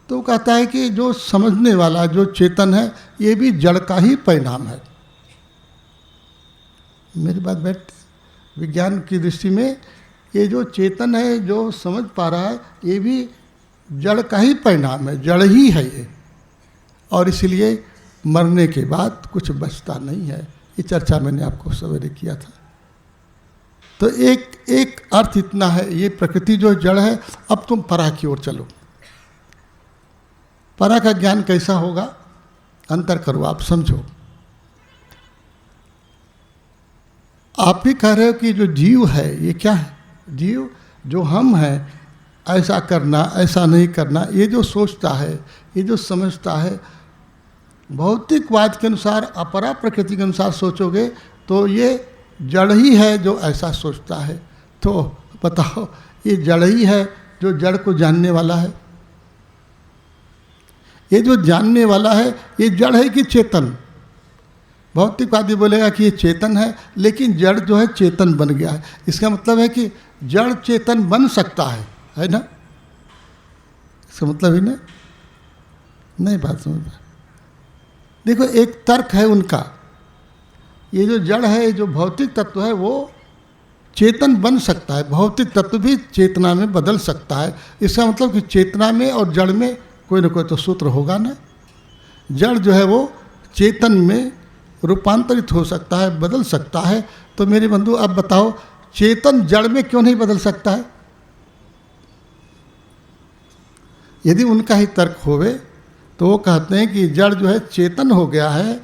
तो कहता है कि जो समझने वाला, जो चेतन है, ये भी जड़ का ही परिणाम है। मेरी बात बैठती, विज्ञान की दृष्टि में ये जो चेतन है, जो समझ पा रहा है, ये भी जड़ का ही परिणाम है, जड़ ही है ये। और इसलिए मरने के बाद कुछ बचता नहीं है। ये चर्चा मैंने आपको सवेरे किया था। तो एक अर्थ इतना है, ये प्रकृति जो जड़ है। अब तुम परा की ओर चलो। परा का ज्ञान कैसा होगा? अंतर करो, आप समझो। आप ही कह रहे हो कि जो जीव है ये क्या है? जीव जो हम हैं, ऐसा करना, ऐसा नहीं करना, ये जो सोचता है, ये जो समझता है, भौतिकवाद के अनुसार, अपरा प्रकृति के अनुसार सोचोगे तो ये जड़ ही है जो ऐसा सोचता है। तो बताओ, ये जड़ ही है जो जड़ को जानने वाला है। ये जो जानने वाला है ये जड़ है कि चेतन? भौतिकवादी बोलेगा कि ये चेतन है, लेकिन जड़ जो है चेतन बन गया है। इसका मतलब है कि जड़ चेतन बन सकता है ना? इसका मतलब ही नहीं बात समझ में। देखो एक तर्क है उनका, ये जो जड़ है, जो भौतिक तत्व है, वो चेतन बन सकता है। भौतिक तत्व भी चेतना में बदल सकता है। इसका मतलब कि चेतना में और जड़ में कोई ना कोई तो सूत्र होगा ना। जड़ जो है वो चेतन में रूपांतरित हो सकता है, बदल सकता है। तो मेरे बंधु अब बताओ, चेतन जड़ में क्यों नहीं बदल सकता है? यदि उनका ही तर्क होवे तो वो कहते हैं कि जड़ जो है चेतन हो गया है।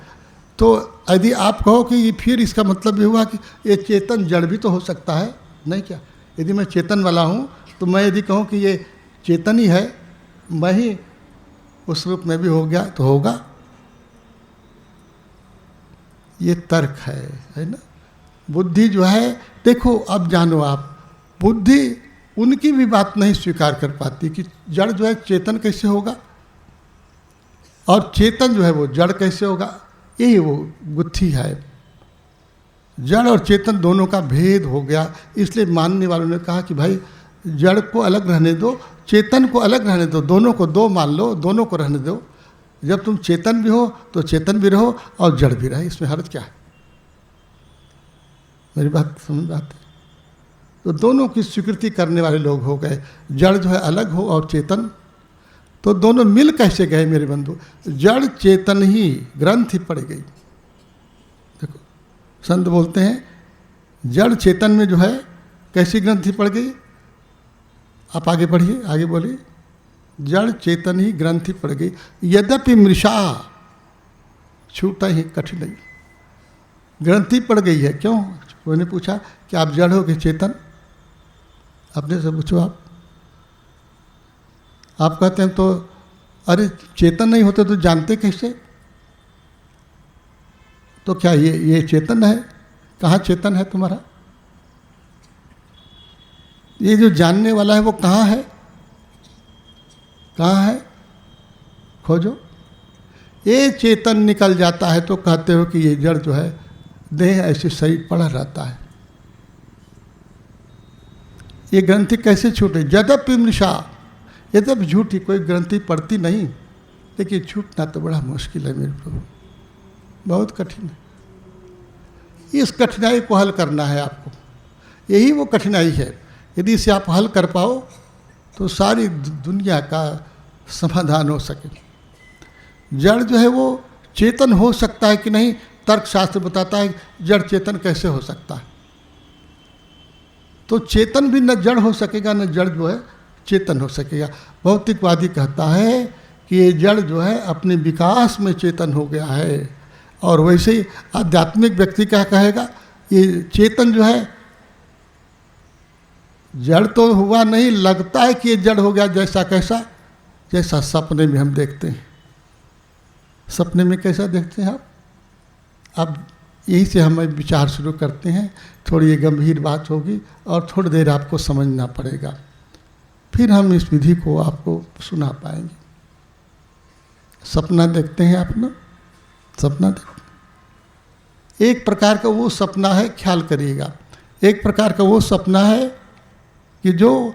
तो यदि आप कहो कि फिर इसका मतलब ये हुआ कि ये चेतन जड़ भी तो हो सकता है, नहीं क्या? यदि मैं चेतन वाला हूँ तो मैं यदि कहूँ कि ये चेतन ही है, मैं ही उस रूप में भी हो गया तो होगा। ये तर्क है ना। बुद्धि जो है, देखो अब जानो आप, बुद्धि उनकी भी बात नहीं स्वीकार कर पाती कि जड़ जो है चेतन कैसे होगा और चेतन जो है वो जड़ कैसे होगा। यही वो गुत्थी है। जड़ और चेतन दोनों का भेद हो गया, इसलिए मानने वालों ने कहा कि भाई जड़ को अलग रहने दो, चेतन को अलग रहने दो, दोनों को दो मान लो, दोनों को रहने दो। जब तुम चेतन भी हो तो चेतन भी रहो और जड़ भी रहे, इसमें हर्ज क्या है। मेरी बात समझ आती है। तो दोनों की स्वीकृति करने वाले लोग हो गए। जड़ जो है अलग हो और चेतन, तो दोनों मिल कैसे गए मेरे बंधु। जड़ चेतन ही ग्रंथि पड़ गई। देखो संत बोलते हैं जड़ चेतन में जो है कैसी ग्रंथि पड़ गई। आप आगे बढ़िए, आगे बोलिए। जड़ चेतन ही ग्रंथि पड़ गई, यद्यपि मृषा छूटा ही कठिन नहीं। ग्रंथि पड़ गई है, क्यों? कोई ने पूछा कि आप जड़ हो कि चेतन? अपने से पूछो आप कहते हैं तो अरे चेतन नहीं होते तो जानते कैसे? तो क्या ये चेतन है? कहाँ चेतन है तुम्हारा? ये जो जानने वाला है वो कहाँ है? कहाँ है? खोजो। ये चेतन निकल जाता है तो कहते हो कि ये जड़ जो है देह ऐसे शरीर पड़ा रहता है। ये ग्रंथि कैसे छूटे? यद्यपि मृषा, यद्यपि झूठी कोई ग्रंथि पड़ती नहीं, लेकिन छूटना तो बड़ा मुश्किल है मेरे प्रभु, बहुत कठिन है। इस कठिनाई को हल करना है आपको, यही वो कठिनाई है। यदि इसे आप हल कर पाओ तो सारी दुनिया का समाधान हो सके। जड़ जो है वो चेतन हो सकता है कि नहीं, तर्कशास्त्र बताता है जड़ चेतन कैसे हो सकता है। तो चेतन भी न जड़ हो सकेगा न जड़ जो है चेतन हो सकेगा। भौतिकवादी कहता है कि ये जड़ जो है अपने विकास में चेतन हो गया है, और वैसे ही आध्यात्मिक व्यक्ति क्या कहेगा, ये चेतन जो है जड़ तो हुआ नहीं, लगता है कि ये जड़ हो गया। जैसा कैसा? जैसा सपने में हम देखते हैं। सपने में कैसा देखते हैं आप? अब यहीं से हम विचार शुरू करते हैं। थोड़ी ये गंभीर बात होगी और थोड़ी देर आपको समझना पड़ेगा, फिर हम इस विधि को आपको सुना पाएंगे। सपना देखते हैं आप ना, सपना देखते, एक प्रकार का वो सपना है, ख्याल करिएगा, एक प्रकार का वो सपना है कि जो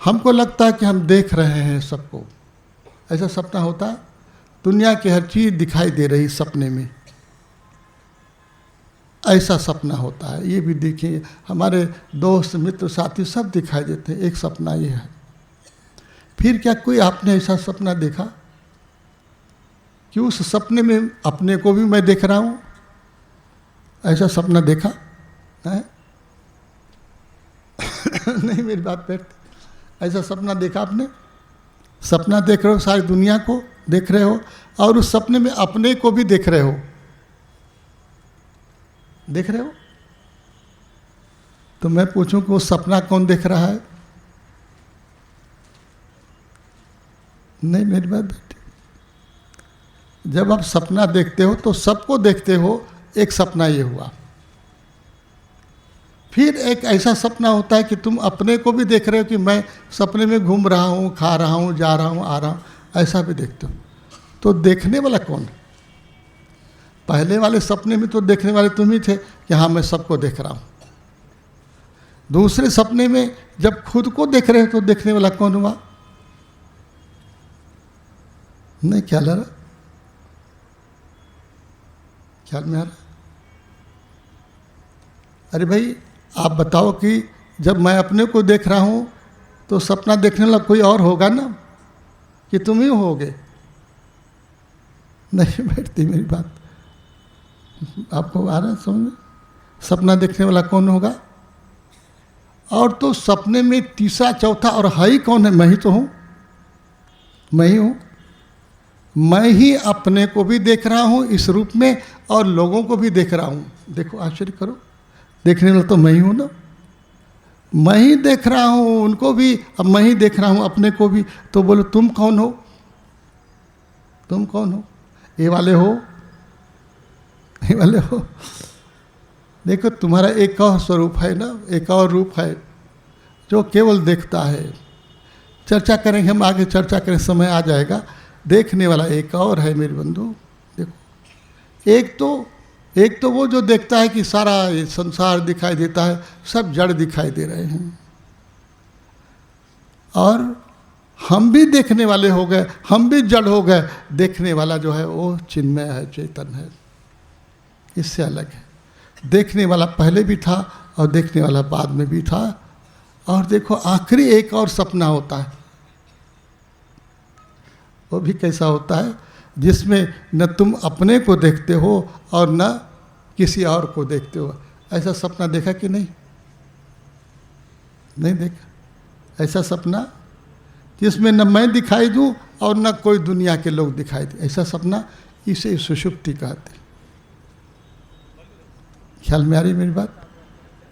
हमको लगता है कि हम देख रहे हैं सबको। ऐसा सपना होता है, दुनिया की हर चीज़ दिखाई दे रही सपने में, ऐसा सपना होता है। ये भी देखिए, हमारे दोस्त मित्र साथी सब दिखाई देते हैं, एक सपना ये है। फिर क्या कोई आपने ऐसा सपना देखा कि उस सपने में अपने को भी मैं देख रहा हूँ? ऐसा सपना देखा है? नहीं, मेरी बात बैठती। ऐसा सपना देखा आपने? सपना देख रहे हो, सारी दुनिया को देख रहे हो और उस सपने में अपने को भी देख रहे हो। देख रहे हो? तो मैं पूछूं कि वो सपना कौन देख रहा है? नहीं, मेरी बात बैठी। जब आप सपना देखते हो तो सबको देखते हो, एक सपना ये हुआ। फिर एक ऐसा सपना होता है कि तुम अपने को भी देख रहे हो कि मैं सपने में घूम रहा हूँ, खा रहा हूँ, जा रहा हूँ, आ रहा हूँ, ऐसा भी देखते हो। तो देखने वाला कौन है? पहले वाले सपने में तो देखने वाले तुम ही थे कि हाँ मैं सबको देख रहा हूँ। दूसरे सपने में जब खुद को देख रहे हो तो देखने वाला कौन हुआ? नहीं, ख्याल आ रहा? ख्याल में आ रहा? अरे भाई आप बताओ कि जब मैं अपने को देख रहा हूँ तो सपना देखने वाला कोई और होगा ना, कि तुम ही होगे? नहीं बैठती मेरी बात। आपको आ रहा है समझ में? सपना देखने वाला कौन होगा? और तो सपने में तीसरा चौथा और है ही कौन है? मैं ही तो हूँ, मैं ही हूँ। मैं ही अपने को भी देख रहा हूँ इस रूप में और लोगों को भी देख रहा हूँ। देखो आश्चर्य करो, देखने वाला तो मैं ही हूँ ना। मैं ही देख रहा हूँ उनको भी, अब मैं ही देख रहा हूँ अपने को भी। तो बोलो तुम कौन हो? तुम कौन हो? ये वाले हो? देखने वाले हो। देखो तुम्हारा एक और स्वरूप है ना, एक और रूप है जो केवल देखता है। चर्चा करेंगे हम, आगे चर्चा करें, समय आ जाएगा। देखने वाला एक और है मेरे बंधु। देखो, एक तो वो जो देखता है कि सारा ये संसार दिखाई देता है, सब जड़ दिखाई दे रहे हैं, और हम भी देखने वाले हो गए, हम भी जड़ हो गए। देखने वाला जो है वो चिन्मय है, चेतन है, इससे अलग है। देखने वाला पहले भी था और देखने वाला बाद में भी था। और देखो आखिरी एक और सपना होता है, वो भी कैसा होता है, जिसमें न तुम अपने को देखते हो और न किसी और को देखते हो। ऐसा सपना देखा कि नहीं? नहीं देखा ऐसा सपना, जिसमें न मैं दिखाई दूं और न कोई दुनिया के लोग दिखाई दे। ऐसा सपना, इसे सुषुप्ति कहते हैं। ख्याल में आ रही मेरी बात?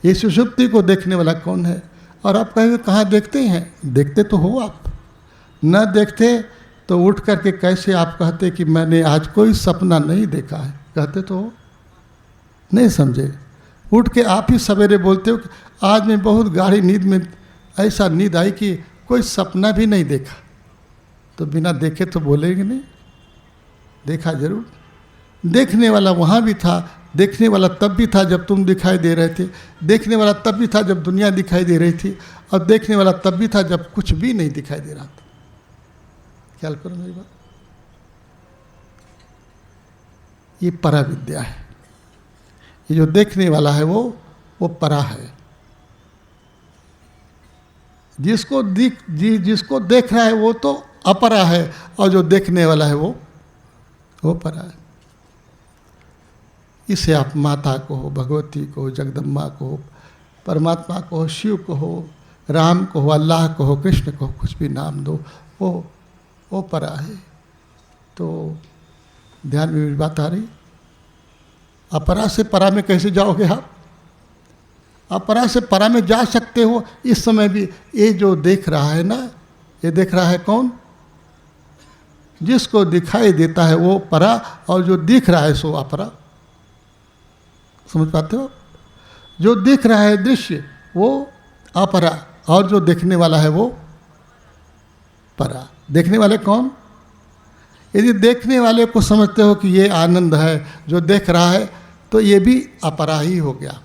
ये सुषुप्ति को देखने वाला कौन है? और आप कहेंगे कहाँ देखते हैं? देखते तो हो आप, न देखते तो उठ करके कैसे आप कहते कि मैंने आज कोई सपना नहीं देखा है? कहते तो हो, नहीं समझे। उठ के आप ही सवेरे बोलते हो कि आज मैं बहुत गाढ़ी नींद में, ऐसा नींद आई कि कोई सपना भी नहीं देखा। तो बिना देखे तो बोलेंगे नहीं, देखा जरूर। देखने वाला वहाँ भी था, देखने वाला तब भी था जब तुम दिखाई दे रहे थे, देखने वाला तब भी था जब दुनिया दिखाई दे रही थी, और देखने वाला तब भी था जब कुछ भी नहीं दिखाई दे रहा था। ख्याल करो मेरी बात। ये परा विद्या है। ये जो देखने वाला है वो परा है। जिसको देख रहा है वो तो अपरा है, और जो देखने वाला है वो परा है। इसे आप माता को हो, भगवती को हो, जगदम्बा को हो, परमात्मा को हो, शिव को हो, राम को हो, अल्लाह को हो, कृष्ण को हो, कुछ भी नाम दो, वो परा है। तो ध्यान में मेरी बात आ रही? अपरा से परा में कैसे जाओगे आप? अपरा से परा में जा सकते हो इस समय भी। ये जो देख रहा है ना, ये देख रहा है कौन? जिसको दिखाई देता है वो परा, और जो दिख रहा है सो अपरा। समझ पाते हो? जो दिख रहा है दृश्य वो अपरा, और जो देखने वाला है वो परा। देखने वाले कौन? यदि देखने वाले को समझते हो कि ये आनंद है जो देख रहा है, तो ये भी अपरा ही हो गया।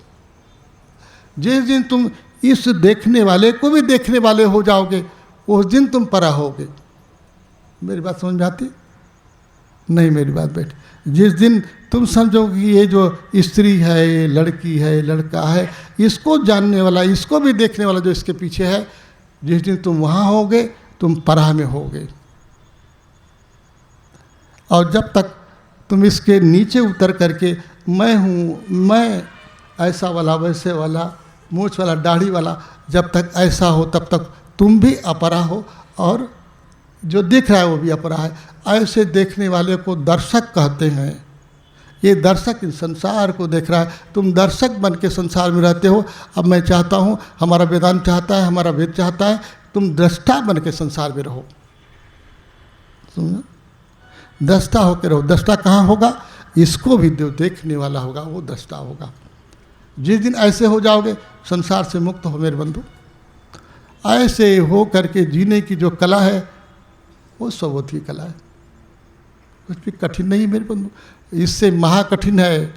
जिस दिन तुम इस देखने वाले को भी देखने वाले हो जाओगे, उस दिन तुम परा होगे। मेरी बात समझ में आती? नहीं मेरी बात बैठ। जिस दिन तुम समझोगे कि ये जो स्त्री है, ये लड़की है, लड़का है, इसको जानने वाला, इसको भी देखने वाला जो इसके पीछे है, जिस दिन तुम वहाँ होगे तुम परा में होगे। और जब तक तुम इसके नीचे उतर करके मैं हूँ, मैं ऐसा वाला, वैसे वाला, मूछ वाला, दाढ़ी वाला, जब तक ऐसा हो तब तक तुम भी अपरा हो, और जो दिख रहा है वो भी अपरा है। ऐसे देखने वाले को दर्शक कहते हैं। ये दर्शक इस संसार को देख रहा है। तुम दर्शक बन के संसार में रहते हो। अब मैं चाहता हूँ, हमारा वेदांत चाहता है, हमारा वेद चाहता है, तुम दृष्टा बन के संसार में रहो। सुनो, दृष्टा होकर रहो। दृष्टा कहाँ होगा? इसको भी जो देखने वाला होगा वो दृष्टा होगा। जिस दिन ऐसे हो जाओगे, संसार से मुक्त हो मेरे बंधु। ऐसे हो करके जीने की जो कला है वो स्वबोध की कला है। कुछ भी कठिन नहीं मेरे बंधु, इससे महाकठिन है।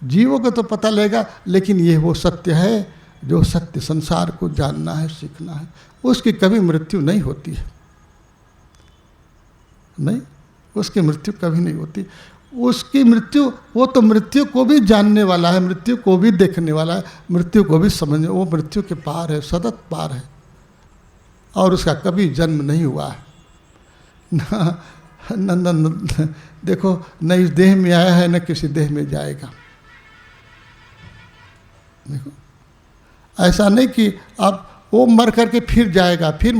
जीवों को तो पता लगेगा, लेकिन ये वो सत्य है जो सत्य संसार को जानना है, सीखना है। उसकी कभी मृत्यु नहीं होती है, नहीं, उसकी मृत्यु कभी नहीं होती। उसकी मृत्यु, वो तो मृत्यु को भी जानने वाला है, मृत्यु को भी देखने वाला है, मृत्यु को भी समझने, वो मृत्यु के पार है, सतत पार है, और उसका कभी जन्म नहीं हुआ है। न देखो, न इस देह में आया है, न किसी देह में जाएगा। देखो, ऐसा नहीं कि अब वो मर करके फिर जाएगा, फिर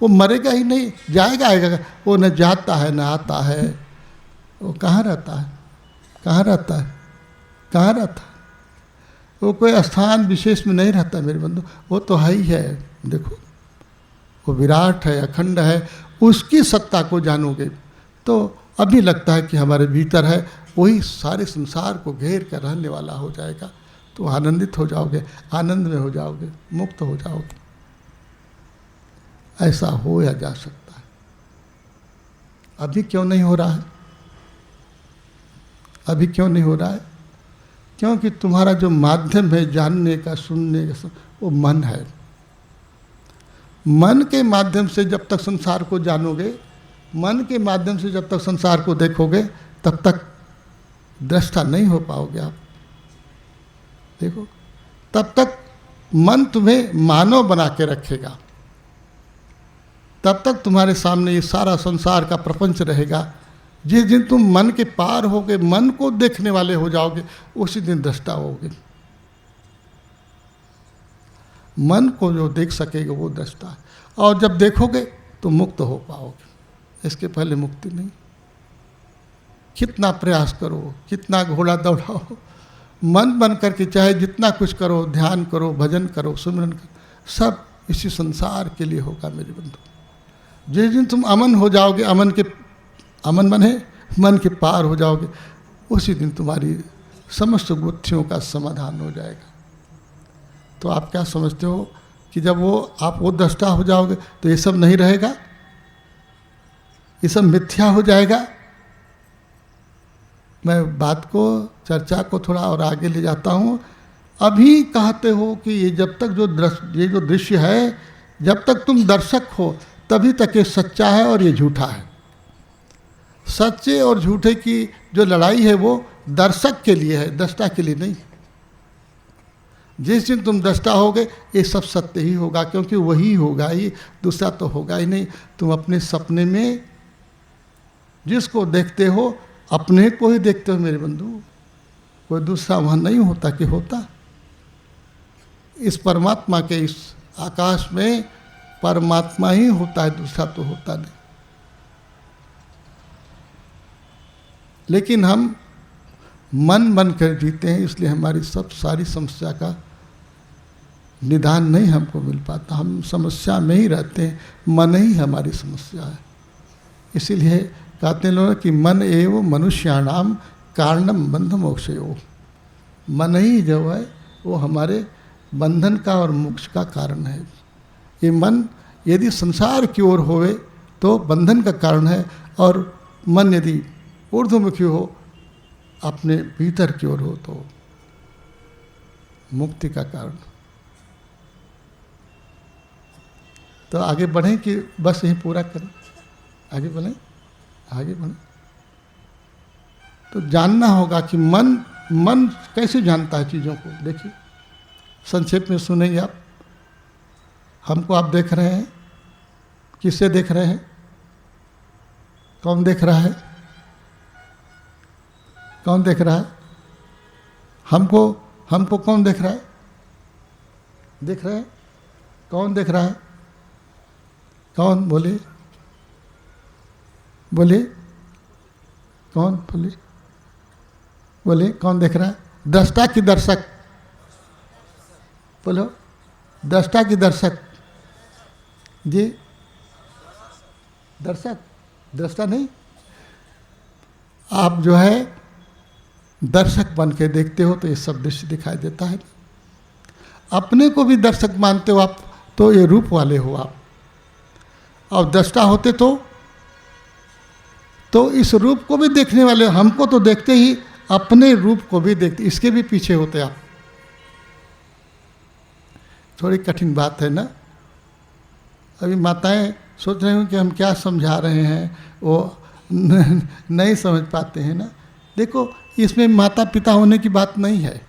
वो मरेगा ही नहीं, जाएगा आएगा। वो न जाता है न आता है। वो कहाँ रहता है? कहाँ रहता है? कहाँ रहता है? वो कोई स्थान विशेष में नहीं रहता मेरे बंधु, वो तो है ही है। देखो, वो विराट है, अखंड है। उसकी सत्ता को जानोगे तो अभी लगता है कि हमारे भीतर है, वही सारे संसार को घेर कर रहने वाला हो जाएगा, तो आनंदित हो जाओगे, आनंद में हो जाओगे, मुक्त हो जाओगे। ऐसा हो या जा सकता है। अभी क्यों नहीं हो रहा है? अभी क्यों नहीं हो रहा है? क्योंकि तुम्हारा जो माध्यम है जानने का, सुनने का, वो मन है। मन के माध्यम से जब तक संसार को जानोगे, मन के माध्यम से जब तक संसार को देखोगे, तब तक दृष्टा नहीं हो पाओगे आप। देखो, तब तक मन तुम्हें मानव बना के रखेगा, तब तक तुम्हारे सामने ये सारा संसार का प्रपंच रहेगा। जिस दिन तुम मन के पार होगे, मन को देखने वाले हो जाओगे, उसी दिन दृष्टा होगे। मन को जो देख सकेगा वो दृष्टा है, और जब देखोगे तो मुक्त हो पाओगे। इसके पहले मुक्ति नहीं। कितना प्रयास करो, कितना घोड़ा दौड़ाओ, मन बन करके चाहे जितना कुछ करो, ध्यान करो, भजन करो, सुमिरन करो, सब इसी संसार के लिए होगा मेरे बंधु। जिस दिन तुम अमन हो जाओगे, अमन बने मन के पार हो जाओगे, उसी दिन तुम्हारी समस्त गुत्थियों का समाधान हो जाएगा। तो आप क्या समझते हो कि जब आप वो दृष्टा हो जाओगे तो ये सब नहीं रहेगा, ये सब मिथ्या हो जाएगा? मैं बात को, चर्चा को थोड़ा और आगे ले जाता हूँ। अभी कहते हो कि ये जब तक ये जो दृश्य है, जब तक तुम दर्शक हो तभी तक ये सच्चा है और ये झूठा है। सच्चे और झूठे की जो लड़ाई है वो दर्शक के लिए है, दृष्टा के लिए नहीं। जिस दिन तुम दृष्टा होगे ये सब सत्य ही होगा, क्योंकि वही होगा ही, दूसरा तो होगा ही नहीं। तुम अपने सपने में जिसको देखते हो, अपने को ही देखते हो मेरे बंधु, कोई दूसरा वहाँ नहीं होता कि होता। इस परमात्मा के इस आकाश में परमात्मा ही होता है, दूसरा तो होता नहीं। लेकिन हम मन बन कर जीते हैं, इसलिए हमारी सारी समस्या का निदान नहीं हमको मिल पाता। हम समस्या में ही रहते हैं, मन ही हमारी समस्या है। इसीलिए कहते हैं लोग कि मन एवं मनुष्याणाम कारणम बंध मोक्षयो। मन ही जो है वो हमारे बंधन का और मोक्ष का कारण है। ये मन यदि संसार की ओर होवे तो बंधन का कारण है, और मन यदि ऊर्ध्वमुखी हो, अपने भीतर की ओर हो, तो मुक्ति का कारण। तो आगे बढ़ें कि बस यही पूरा करें? आगे बढ़ें, आगे बढ़ें। तो जानना होगा कि मन कैसे जानता है चीज़ों को। देखिए, संक्षेप में सुनेंगे आप। हमको आप देख रहे हैं, किससे देख रहे हैं? कौन देख रहा है? कौन देख रहा है? हमको कौन देख रहा है? देख रहे हैं? कौन देख रहा है? कौन? बोले कौन? बोले कौन देख रहा है? दृष्टा की दर्शक? बोलो, दृष्टा की दर्शक? जी, दर्शक, दृष्टा नहीं। आप जो है दर्शक बन के देखते हो तो ये सब दृश्य दिखाई देता है। अपने को भी दर्शक मानते हो आप, तो ये रूप वाले हो आप। और दृष्टा होते तो इस रूप को भी देखने वाले, हमको तो देखते ही अपने रूप को भी देखते, इसके भी पीछे होते आप। थोड़ी कठिन बात है ना। अभी माताएं सोच रही हूँ कि हम क्या समझा रहे हैं, वो नहीं समझ पाते हैं ना। देखो, इसमें माता पिता होने की बात नहीं है।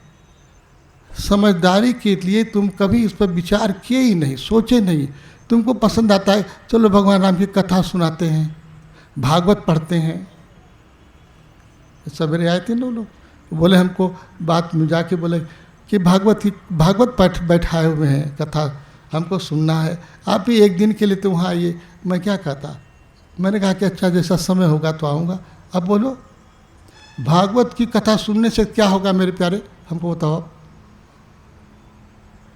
समझदारी के लिए तुम कभी इस पर विचार किए ही नहीं, सोचे नहीं। तुमको पसंद आता है, चलो भगवान राम की कथा सुनाते हैं, भागवत पढ़ते हैं। सवेरे आए थे लोग, बोले हमको बात में जाके बोले कि भागवत पाठ बैठाए हुए हैं, कथा हमको सुनना है, आप ही एक दिन के लिए तो वहाँ आइए। मैं क्या कहता, मैंने कहा कि अच्छा जैसा समय होगा तो आऊँगा। अब बोलो, भागवत की कथा सुनने से क्या होगा मेरे प्यारे, हमको बताओ आप,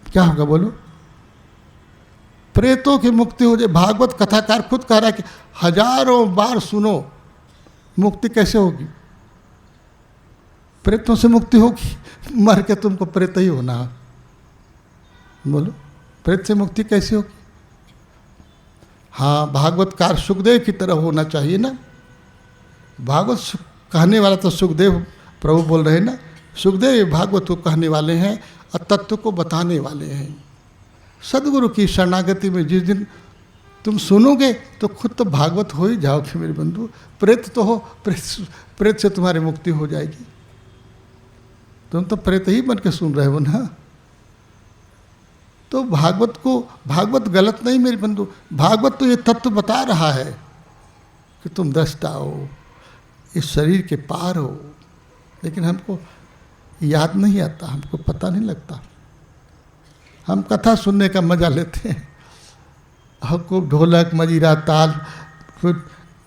क्या होगा बोलो? प्रेतों की मुक्ति हो जाए। भागवत कथाकार खुद कह रहा है कि हजारों बार सुनो, मुक्ति कैसे होगी? प्रेतों से मुक्ति होगी? मर के तुमको प्रेत ही होना। बोलो, प्रेत से मुक्ति कैसे होगी? हाँ, भागवतकार सुखदेव की तरह होना चाहिए ना। भागवत कहने वाला तो सुखदेव प्रभु बोल रहे हैं ना। सुखदेव भागवत को कहने वाले हैं और तत्व को बताने वाले हैं। सदगुरु की शरणागति में जिस दिन तुम सुनोगे तो खुद तो भागवत हो ही जाओगे मेरे बंधु। प्रेत तो हो, प्रेत से तुम्हारी मुक्ति हो जाएगी। तुम तो प्रेत ही बन के सुन रहे हो ना। तो भागवत गलत नहीं मेरे बंधु। भागवत तो ये तत्व बता रहा है कि तुम दृष्टा हो, इस शरीर के पार हो, लेकिन हमको याद नहीं आता, हमको पता नहीं लगता। हम कथा सुनने का मजा लेते हैं। हमको ढोलक मजीरा ताल फिर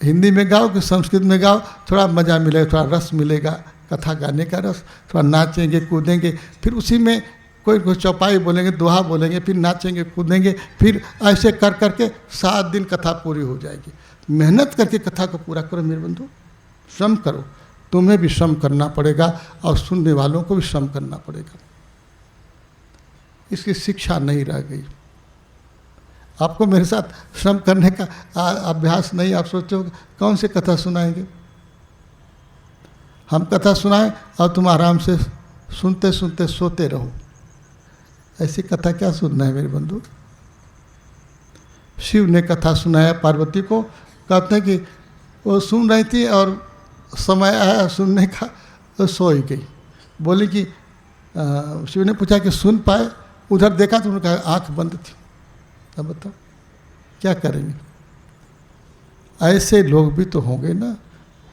हिंदी में गाओ कि संस्कृत में गाओ, थोड़ा मज़ा मिलेगा, थोड़ा रस मिलेगा, कथा गाने का रस। थोड़ा नाचेंगे कूदेंगे, फिर उसी में कोई चौपाई बोलेंगे, दोहा बोलेंगे, फिर नाचेंगे कूदेंगे, फिर ऐसे कर करके 7 दिन कथा पूरी हो जाएगी। मेहनत करके कथा को पूरा करो मेरे बंधु, श्रम करो। तुम्हें भी श्रम करना पड़ेगा और सुनने वालों को भी श्रम करना पड़ेगा। इसकी शिक्षा नहीं रह गई। आपको मेरे साथ श्रम करने का अभ्यास नहीं। आप सोचो कौन सी कथा सुनाएंगे? हम कथा सुनाएं और तुम आराम से सुनते सुनते सोते रहो। ऐसी कथा क्या सुनना है मेरे बंधु? शिव ने कथा सुनाया पार्वती को। कहते हैं कि वो सुन रही थी और समय आया सुनने का तो सो ही गई। बोली कि शिव ने पूछा कि सुन पाए? उधर देखा तो उन्होंने कहा आँख बंद थी। अब बताओ क्या करेंगे? ऐसे लोग भी तो होंगे ना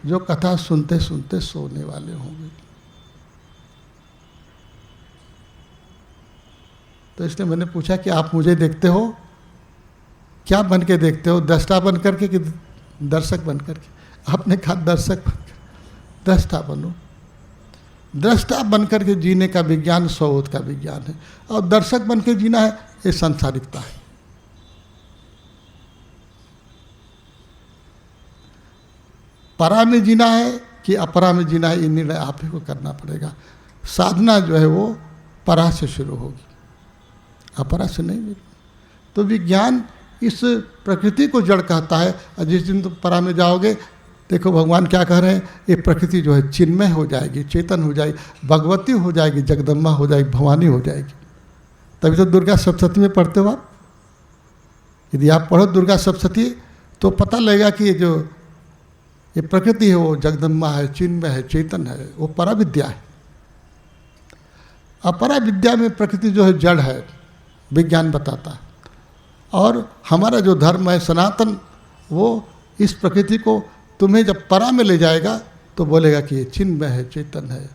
जो कथा सुनते सुनते सोने वाले होंगे। तो इसलिए मैंने पूछा कि आप मुझे देखते हो, क्या बन के देखते हो? दृष्टा बन करके कि दर्शक बन करके? आपने कहा दर्शक बनकर। दृष्टा बनो। दृष्टा बन करके जीने का विज्ञान सौध का विज्ञान है, और दर्शक बन के जीना है ये सांसारिकता है। परा में जीना है कि अपरा में जीना है, ये निर्णय आप ही को करना पड़ेगा। साधना जो है वो परा से शुरू होगी, अपरा से नहीं। तो विज्ञान इस प्रकृति को जड़ कहता है, और जिस दिन तुम परा में जाओगे, देखो भगवान क्या कह रहे हैं, ये प्रकृति जो है चिन्मय हो जाएगी, चेतन हो जाएगी, भगवती हो जाएगी, जगदम्बा हो जाएगी, भवानी हो जाएगी। तभी तो दुर्गा सप्तशती में पढ़ते हो आप। यदि आप पढ़ो दुर्गा सप्तशती तो पता लगेगा कि ये प्रकृति है वो जगदम्बा है, चिन्मय है, चेतन है, वो परा विद्या है। अपरा विद्या में प्रकृति जो है जड़ है, विज्ञान बताता है। और हमारा जो धर्म है सनातन, वो इस प्रकृति को तुम्हें जब परा में ले जाएगा तो बोलेगा कि ये चिन्मय है, चेतन है।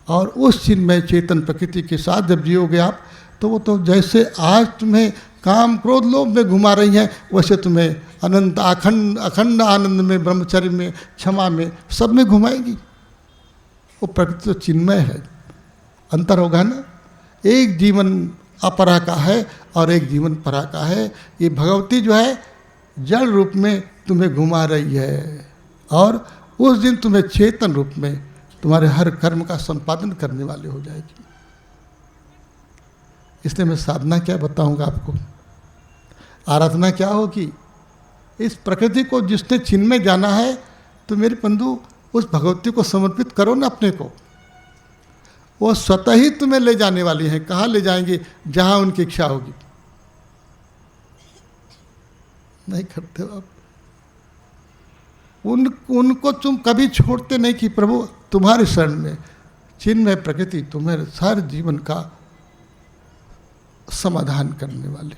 और उस चिन्मय चेतन प्रकृति के साथ जब जियोगे आप, तो वो तो जैसे आज तुम्हें काम क्रोध लोभ में घुमा रही हैं, वैसे तुम्हें अनंत अखंड आनंद में, ब्रह्मचर्य में, क्षमा में, सब में घुमाएगी। वो प्रकृति तो चिन्मय है। अंतर होगा ना। एक जीवन अपरा का है और एक जीवन परा का है। ये भगवती जो है जड़ रूप में तुम्हें घुमा रही है, और उस दिन तुम्हें चेतन रूप में तुम्हारे हर कर्म का संपादन करने वाले हो जाएगी। इसलिए मैं साधना क्या बताऊंगा आपको, आराधना क्या होगी। इस प्रकृति को जिसने चिन्मय जाना है, तो मेरे बंधु उस भगवती को समर्पित करो ना अपने को। वो स्वतः ही तुम्हें ले जाने वाली है। कहाँ ले जाएंगे? जहाँ उनकी इच्छा होगी। नहीं करते हो आप। उनको तुम कभी छोड़ते नहीं कि प्रभु तुम्हारे शरण में चिन्मय प्रकृति तुम्हारे सारे जीवन का समाधान करने वाली।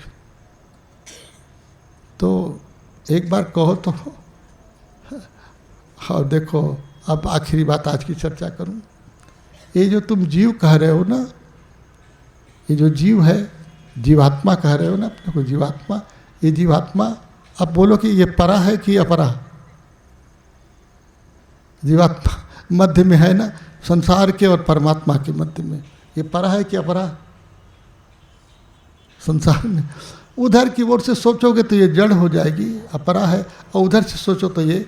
तो एक बार कहो तो। और देखो, अब आखिरी बात आज की चर्चा करूं। ये जो तुम जीव कह रहे हो ना, ये जो जीव है, जीवात्मा कह रहे हो ना अपने को, जीवात्मा, ये जीवात्मा, अब बोलो कि ये परा है कि अपरा? जीवात्मा मध्य में है ना, संसार के और परमात्मा के मध्य में। ये परा है कि अपरा? संसार में। उधर की ओर से सोचोगे तो ये जड़ हो जाएगी, अपरा है, और उधर से सोचो तो ये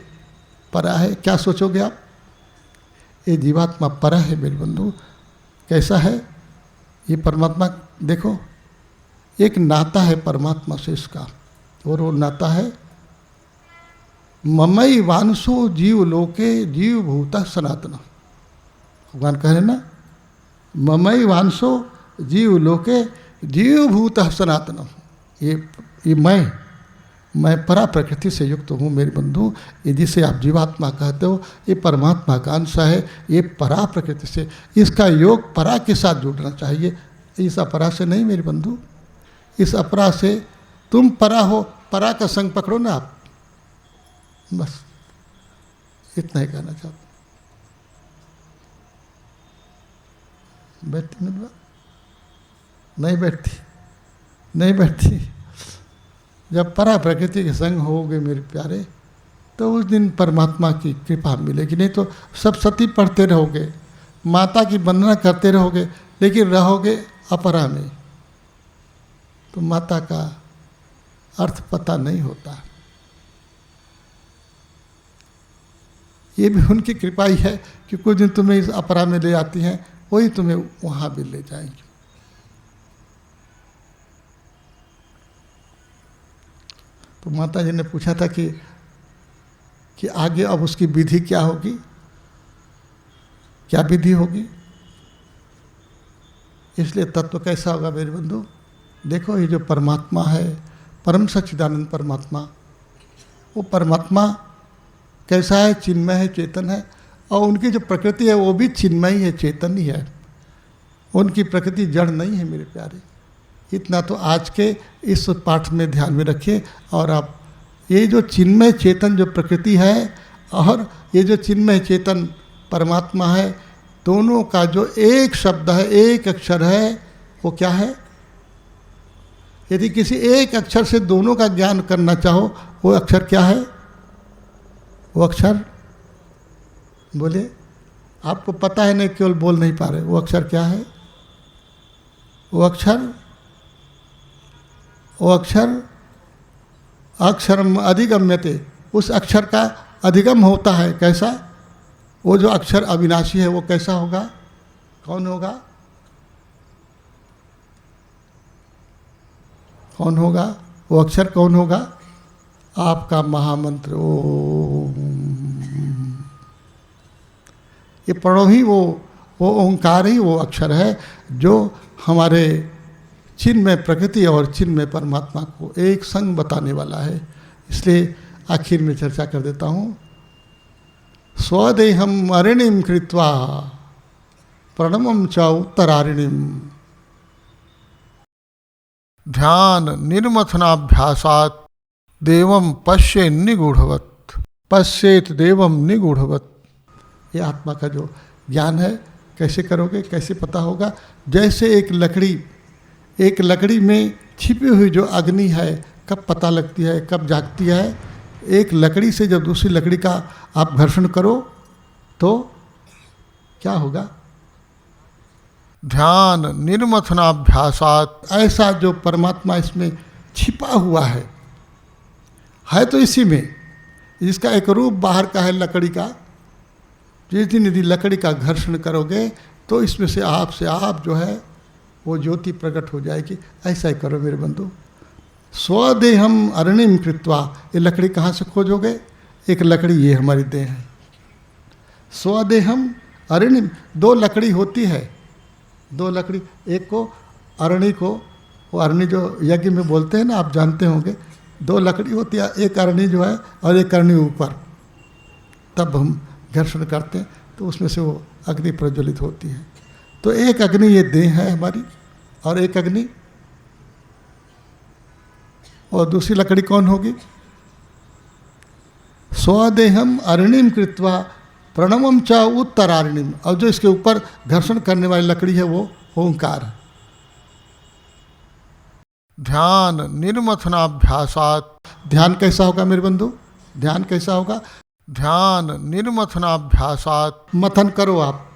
परा है। क्या सोचोगे आप? ये जीवात्मा परा है मेरे बंधु। कैसा है ये परमात्मा? देखो, एक नाता है परमात्मा से इसका, और वो नाता है ममई वांसो जीव लोके जीव भूता सनातन। भगवान कह रहे ना, ममई वांसो जीव लोके जीव भूत सनातनम। ये मैं परा प्रकृति से युक्त हूँ मेरे बंधु। ये जिसे आप जीवात्मा कहते हो, ये परमात्मा का अंश है। ये परा प्रकृति से, इसका योग परा के साथ जुड़ना चाहिए, इस अपरा से नहीं मेरे बंधु। इस अपरा से तुम परा हो, परा का संग पकड़ो ना आप, बस इतना ही कहना चाहता हूँ। बैठती मिलवा? नहीं बैठती। जब परा प्रकृति के संग होगे मेरे प्यारे, तो उस दिन परमात्मा की कृपा मिलेगी। नहीं तो सब सती पढ़ते रहोगे, माता की वंदना करते रहोगे, लेकिन रहोगे अपरा में, तो माता का अर्थ पता नहीं होता। ये भी उनकी कृपा ही है कि कुछ दिन तुम्हें इस अपरा में ले आती हैं, वही तुम्हें वहाँ भी ले जाएंगे। तो माता जी ने पूछा था कि आगे अब उसकी विधि क्या होगी, क्या विधि होगी? इसलिए तत्व कैसा होगा मेरे बंधु? देखो, ये जो परमात्मा है, परम सच्चिदानंद परमात्मा, वो परमात्मा कैसा है? चिन्मय है, चेतन है, और उनकी जो प्रकृति है वो भी चिन्मय है, चेतन ही है। उनकी प्रकृति जड़ नहीं है मेरे प्यारे। इतना तो आज के इस पाठ में ध्यान में रखिए। और आप ये जो चिन्मय चेतन जो प्रकृति है और ये जो चिन्मय चेतन परमात्मा है, दोनों का जो एक शब्द है, एक अक्षर है, वो क्या है? यदि किसी एक अक्षर से दोनों का ज्ञान करना चाहो, वो अक्षर क्या है? वो अक्षर बोले, आपको पता है, नहीं केवल बोल नहीं पा रहे। वो अक्षर क्या है? वो अक्षरम अधिगम्यते, उस अक्षर का अधिगम होता है। कैसा? वो जो अक्षर अविनाशी है, वो कैसा होगा? कौन होगा? वो अक्षर कौन होगा? आपका महामंत्र ओम। ये प्रणव ही वो ओंकार ही वो अक्षर है जो हमारे चिन्मय प्रकृति और चिन्मय परमात्मा को एक संग बताने वाला है। इसलिए आखिर में चर्चा कर देता हूँ। स्वदेहम अरिणिम कृत्वा प्रणमम च उत्तरारिणिम ध्यान निर्मथनाभ्यासात देवम पश्ये निगूढ़वत पश्येत देवम निगूढ़वत। ये आत्मा का जो ज्ञान है, कैसे करोगे, कैसे पता होगा? जैसे एक लकड़ी में छिपी हुई जो अग्नि है, कब पता लगती है, कब जागती है? एक लकड़ी से जब दूसरी लकड़ी का आप घर्षण करो तो क्या होगा? ध्यान निर्मथनाभ्यासात। ऐसा जो परमात्मा इसमें छिपा हुआ है तो इसी में, जिसका एक रूप बाहर का है लकड़ी का। जिस दिन यदि लकड़ी का घर्षण करोगे तो इसमें से आप जो है वो ज्योति प्रकट हो जाएगी। ऐसा ही करो मेरे बंधु। स्वदेहम अरणिम कृत्वा। ये लकड़ी कहाँ से खोजोगे? एक लकड़ी ये हमारी देह है। स्वदेहम अरणिम, दो लकड़ी होती है, दो लकड़ी। एक को अरणी को, वो अरणी जो यज्ञ में बोलते हैं ना, आप जानते होंगे। दो लकड़ी होती है, एक अरणी जो है और एक अरणी ऊपर, तब हम घर्षण करते हैं तो उसमें से वो अग्नि प्रज्वलित होती है। तो एक अग्नि ये देह है हमारी, और एक अग्नि, और दूसरी लकड़ी कौन होगी? स्वदेहम अरणिम कृत्वा प्रणवम च उत्तरारणिम। और जो इसके ऊपर घर्षण करने वाली लकड़ी है वो ओंकार। ध्यान निर्मथनाभ्यासात। ध्यान कैसा होगा मेरे बंधु? ध्यान कैसा होगा? ध्यान निर्मथनाभ्यासात। मथन करो आप।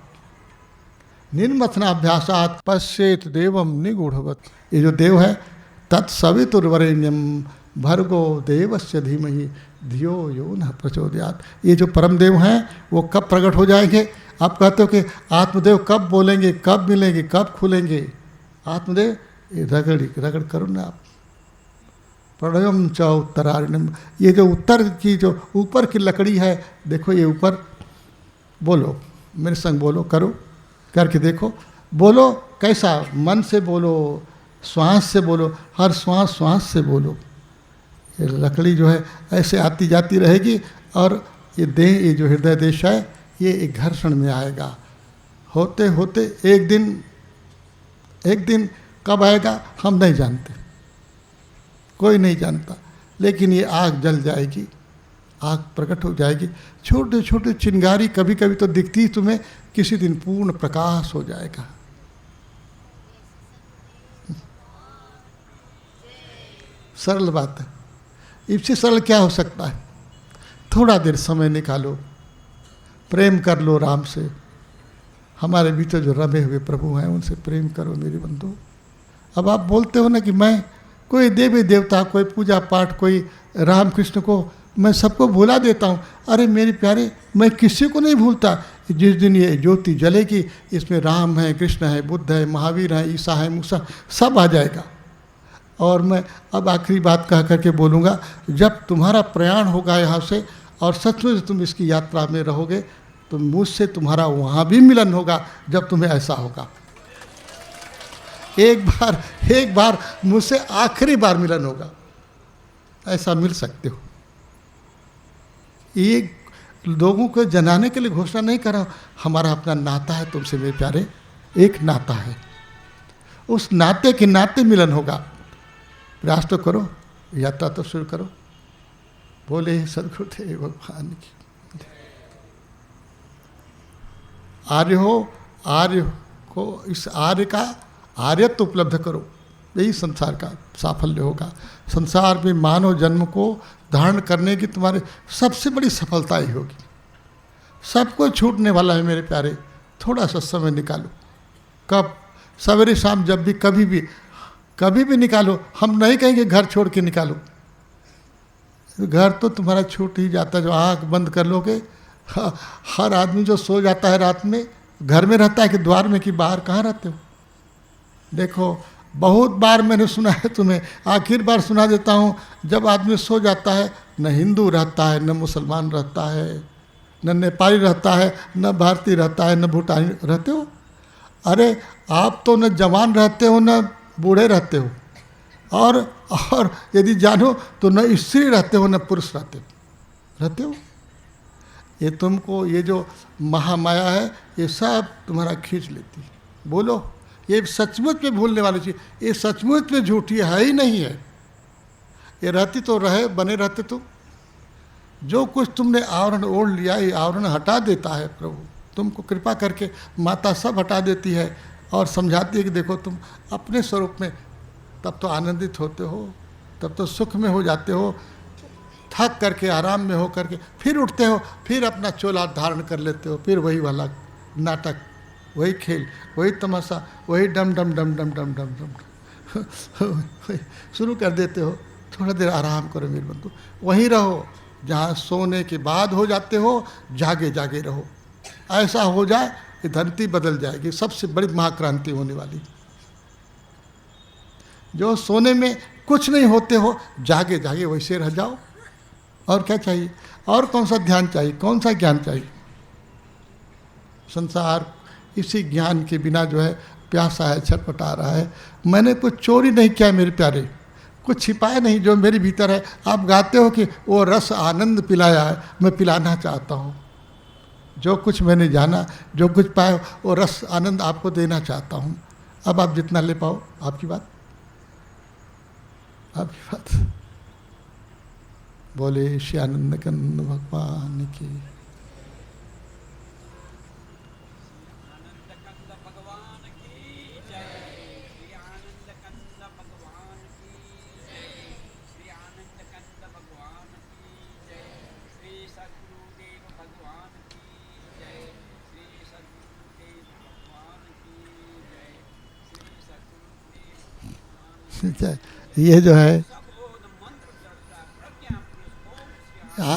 निर्मथनाभ्यासात पश्येत देवम निगूढ़वत। ये जो देव है, तत्सवितुर्वरेण्यम भर्गो देवस्य धीमहि धियो यो न प्रचोदयात्। ये जो परमदेव हैं वो कब प्रकट हो जाएंगे? आप कहते हो कि आत्मदेव कब बोलेंगे, कब मिलेंगे, कब खुलेंगे? आत्मदेव ये रगड़ करो ना आप। प्रणयम च उत्तरायणम, ये जो उत्तर की जो ऊपर की लकड़ी है, देखो ये ऊपर, बोलो मेरे संग, बोलो, करो, करके देखो, बोलो कैसा, मन से बोलो, श्वास से बोलो, हर श्वास श्वास से बोलो। ये लकड़ी जो है ऐसे आती जाती रहेगी और ये देह, ये जो हृदय देश है, ये एक घर्षण में आएगा। होते होते एक दिन कब आएगा हम नहीं जानते, कोई नहीं जानता, लेकिन ये आग जल जाएगी, आग प्रकट हो जाएगी। छोटे छोटे चिंगारी कभी कभी तो दिखती ही तुम्हें, किसी दिन पूर्ण प्रकाश हो जाएगा। सरल बात है, इससे सरल क्या हो सकता है? थोड़ा देर समय निकालो, प्रेम कर लो राम से। हमारे भीतर जो रमे हुए प्रभु हैं उनसे प्रेम करो मेरे बंधु। अब आप बोलते हो ना कि मैं कोई देवी देवता, कोई पूजा पाठ, कोई राम कृष्ण को मैं सबको भुला देता हूँ। अरे मेरे प्यारे, मैं किसी को नहीं भूलता। जिस दिन ये ज्योति जलेगी, इसमें राम है, कृष्ण है, बुद्ध है, महावीर है, ईसा है, मूसा, सब आ जाएगा। और मैं अब आखिरी बात कह करके बोलूँगा, जब तुम्हारा प्रयाण होगा यहाँ से और सचमुच तुम इसकी यात्रा में रहोगे, तो मुझसे तुम्हारा वहाँ भी मिलन होगा जब तुम्हें ऐसा होगा। एक बार मुझसे आखिरी बार मिलन होगा, ऐसा मिल सकते हो। ये लोगों को जनाने के लिए घोषणा नहीं कर रहा हूँ, हमारा अपना नाता है तुमसे मेरे प्यारे, एक नाता है, उस नाते के नाते मिलन होगा। प्रयास तो करो, यात्रा तो शुरू करो। बोले सदगुरुदेव भगवान की। आर्य को इस आर्य का आर्यत्व उपलब्ध करो, यही संसार का साफल्य होगा। संसार में मानव जन्म को धारण करने की तुम्हारी सबसे बड़ी सफलता ही होगी। सबको छूटने वाला है मेरे प्यारे, थोड़ा सा समय निकालो। कब? सवेरे शाम, जब भी, कभी भी निकालो। हम नहीं कहेंगे घर छोड़ के निकालो, घर तो तुम्हारा छूट ही जाता है। जो आँख बंद कर लोगे, हर आदमी जो सो जाता है रात में, घर में रहता है कि द्वार में, कि बाहर कहाँ रहते हो? देखो, बहुत बार मैंने सुना है तुम्हें, आखिर बार सुना देता हूँ। जब आदमी सो जाता है, न हिंदू रहता है, न मुसलमान रहता है, न नेपाली रहता है, न भारतीय रहता है, न भूटानी रहते हो। अरे आप तो न जवान रहते हो, न बूढ़े रहते हो, और यदि जानो तो न स्त्री रहते हो, न पुरुष रहते हो। ये तुमको, ये जो महामाया है, ये सब तुम्हारा खींच लेती है। बोलो, ये सचमुच में भूलने वाली चीज़, ये सचमुच में झूठी है ही नहीं है। ये रहती तो रहे, बने रहते तो। जो कुछ तुमने आवरण ओढ़ लिया, ये आवरण हटा देता है प्रभु। तुमको कृपा करके माता सब हटा देती है और समझाती है कि देखो तुम अपने स्वरूप में, तब तो आनंदित होते हो, तब तो सुख में हो जाते हो। थक करके, आराम में हो करके फिर उठते हो, फिर अपना चोला धारण कर लेते हो, फिर वही वाला नाटक, वही खेल, वही तमाशा, वही डम डम डम डम डम डम डम शुरू कर देते हो। थोड़ा देर आराम करो मेरे बंधु, वहीं रहो जहाँ सोने के बाद हो जाते हो, जागे जागे रहो। ऐसा हो जाए कि धरती बदल जाएगी, सबसे बड़ी महाक्रांति होने वाली। जो सोने में कुछ नहीं होते हो, जागे जागे वैसे रह जाओ। और क्या चाहिए? और कौन सा ध्यान चाहिए? कौन सा ज्ञान चाहिए? संसार इसी ज्ञान के बिना जो है प्यासा है, छटपटा रहा है। मैंने कुछ चोरी नहीं किया मेरे प्यारे, कुछ छिपाया नहीं जो मेरे भीतर है। आप गाते हो कि वो रस आनंद पिलाया है, मैं पिलाना चाहता हूँ। जो कुछ मैंने जाना, जो कुछ पाया, वो रस आनंद आपको देना चाहता हूँ। अब आप जितना ले पाओ, आपकी बात। बोले श्री आनंद कंद भगवान की। ये जो है,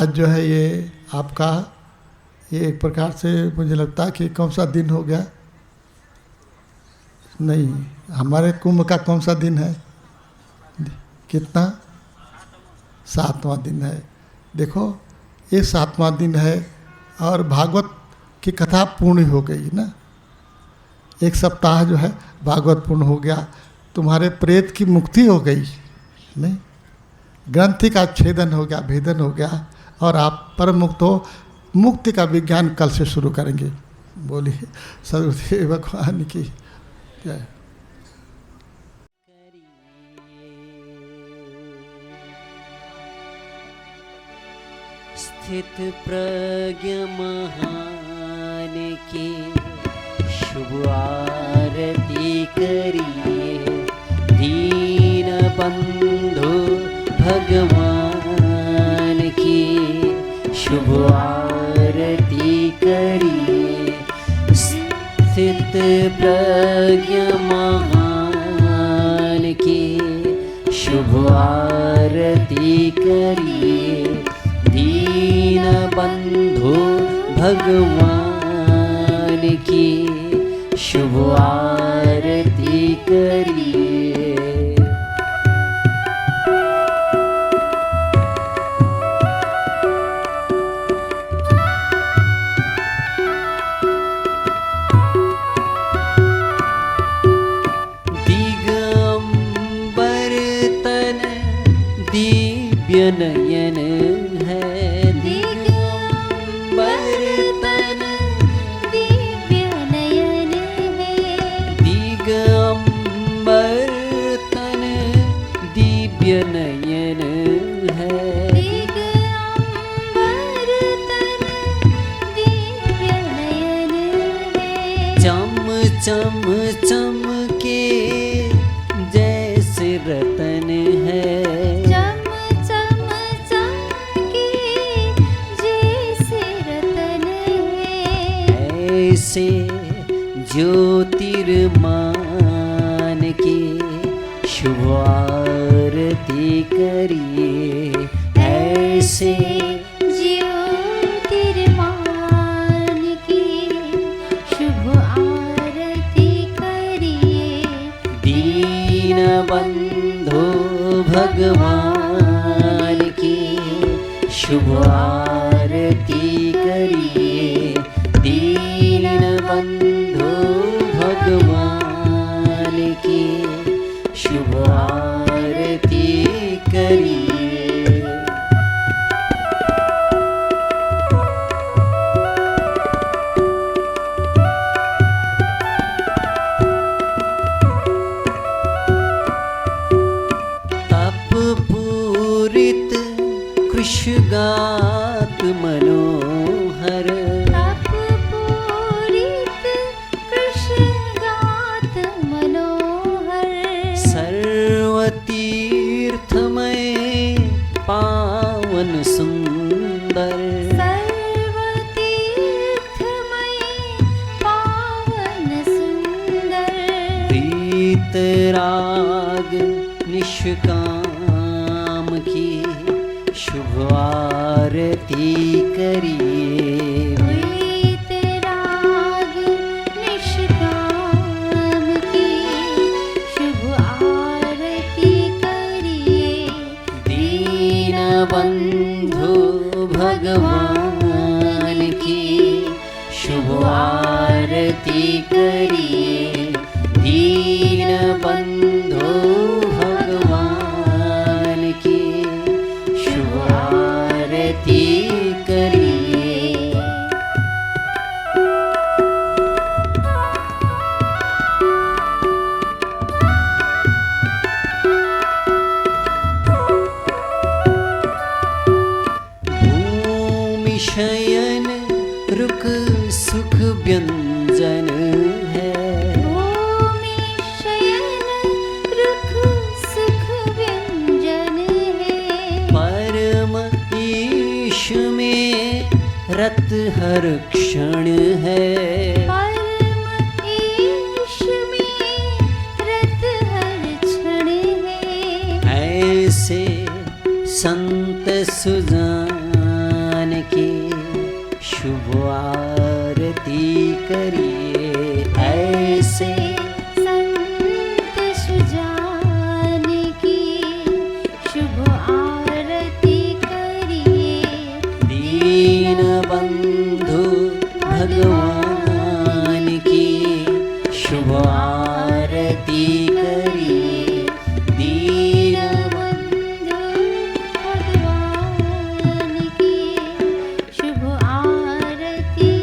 आज जो है ये आपका ये एक प्रकार से मुझे लगता है कि कौन सा दिन हो गया? नहीं, हमारे कुंभ का कौन सा दिन है? कितना? 7वां दिन है। देखो ये 7वां दिन है और भागवत की कथा पूर्ण हो गई ना। एक सप्ताह जो है भागवत पूर्ण हो गया, तुम्हारे प्रेत की मुक्ति हो गई नहीं, ग्रंथि का छेदन हो गया, भेदन हो गया और आप परम मुक्त हो। मुक्ति का विज्ञान कल से शुरू करेंगे। बोलिए सदगुरुदेव भगवान की जय। स्थित प्रज्ञ महान की शुभ आरती करिए, दीन बंधु भगवान की शुभ आरती करिए। स्थित प्रज्ञ महान की शुभ आरती करिए, दीन बंधु भगवान की शुभ आरती करिए। दिगंबर तन दिव्य नयन है, दिगंबर तन दिव्य नयन है, दिगंबर तन दिव्य नयन है, दिगंबर तन दिव्य नयन है। चम चम चम के जैसे रतन है, चम चम चमके जैसे रतन है, ऐसे ज्योतिर्मान की शुभ आरती करिए। ऐसे ज्योतिर्मान की शुभ आरती करिए, दीन बंधु भगवान की शुभ आरती करिए, दीन बंधु भगवान की शुभ आरती करिए। तप पूरित कृष्गात मनोहर, तप पूरित कृष्णगात मनोहर, सर्वतीर्थमय पावन सुंदर, सर्वतीर्थमय पावन सुंदर, प्रीतराग निष्काम की शुभ आरती करिए। प्रीतराग निष्काम की शुभ आरती करिए, दीन बंधु भगवान की शुभ आरती करिए, दीन बंधु भगवान की शुभ आरती करिए। भूमि शयन रुक सुख व्यंजन है, भूमि शयन रुख सुख व्यंजन है, परम ईश में रत हर क्षण है, परम ईश में रत हर क्षण है। ऐसे संत सुजान शुभ आरती करिए दीनबंधु भगवान की शुभ आरती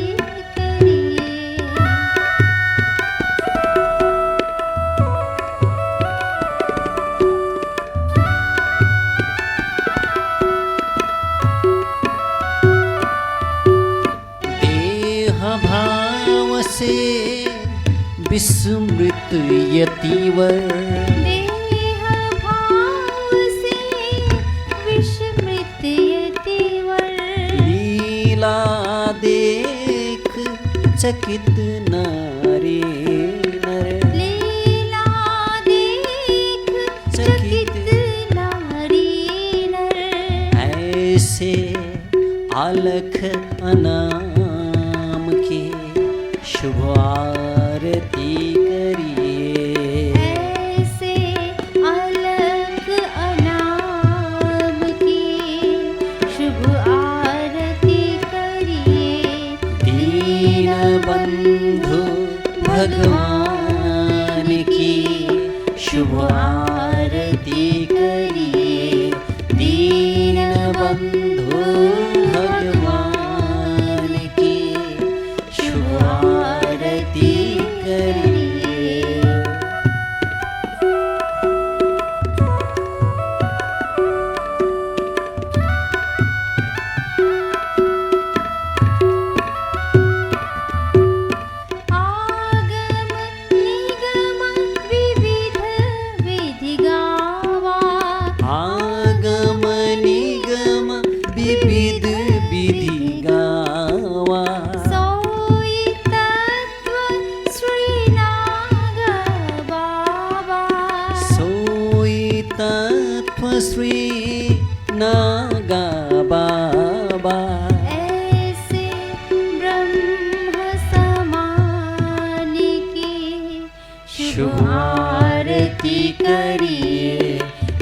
करिए। देह भाव से विस्मृत यतिवर देह भाव से विस्मृत यतिवर लीला देख चकित नारी नर लीला देख चकित नारी नर ऐसे अलख अनाम के शुभ आरती करिए। ऐसे अलग अनाम की शुभ आरती करिए। दीनबंधु भगवान की शुभ आरती करिए। दीनबंधु भगवान की शुभ आरती करिए। आगम निगम विविध विधि गावा आगम निगम विविध विधि गावा सोई तत्व श्रीनाग बाबा सोई तत्व श्री नागा बाबा ऐसे ब्रह्म समान की शुभ आरती करिए।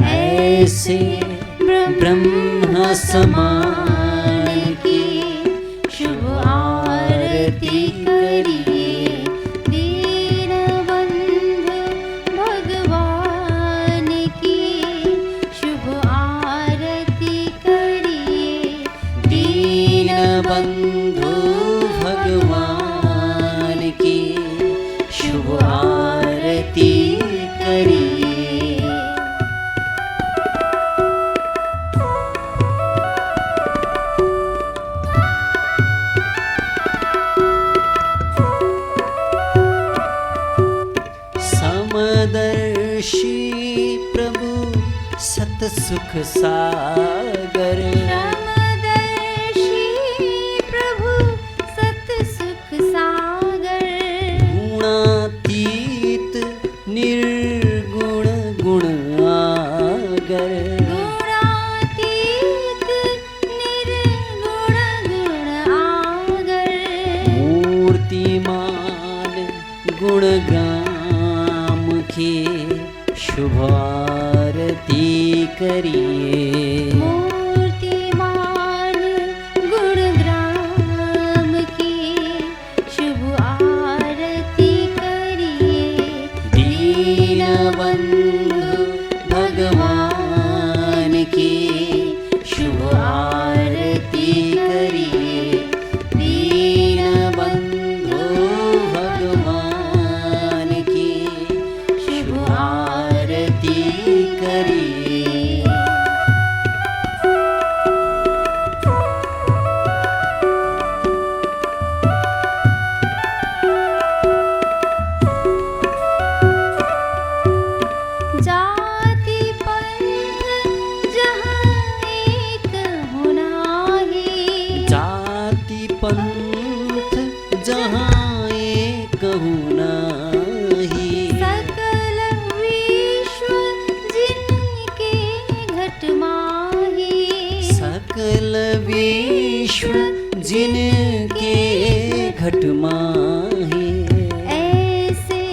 ऐसे ब्रह्म समान की शुभ आरती करिए। दीनबंधु भगवान की शुभ आरती करिए। दीनबंधु भगवान की शुभ आरती करिए। समदर्शी प्रभु सत सुख सागर समदर्शी प्रभु सत सुख सागर गुणातीत निर्गुण गुण आगर गुणातीत निर्गुण गुण आगर मूर्तिमान गुणग्राम की शुभ आरती करिए। मूर्तिमान गुणग्राम की शुभ आरती करिए। दीनबंधु भगवान की शुभ आरती करिए। दीनबंधु भगवान की शुभ आरती करिए। जाति पंथ जहाँ एक होना ही जाति पंथ जहाँ एक नाही सकल विश्व जिनके घट माही सकल विश्व जिनके घट माही ऐसे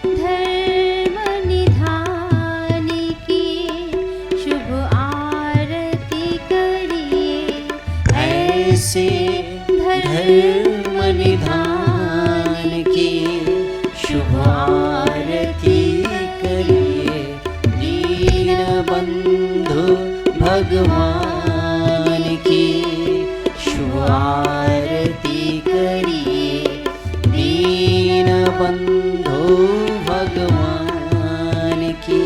धर्म निधान की शुभ आरती करिए। ऐसे धर्म निधान की शुभ शुभ आरती करिए दीन बंधु भगवान की शुभ आरती करिए दीन बंधु भगवान की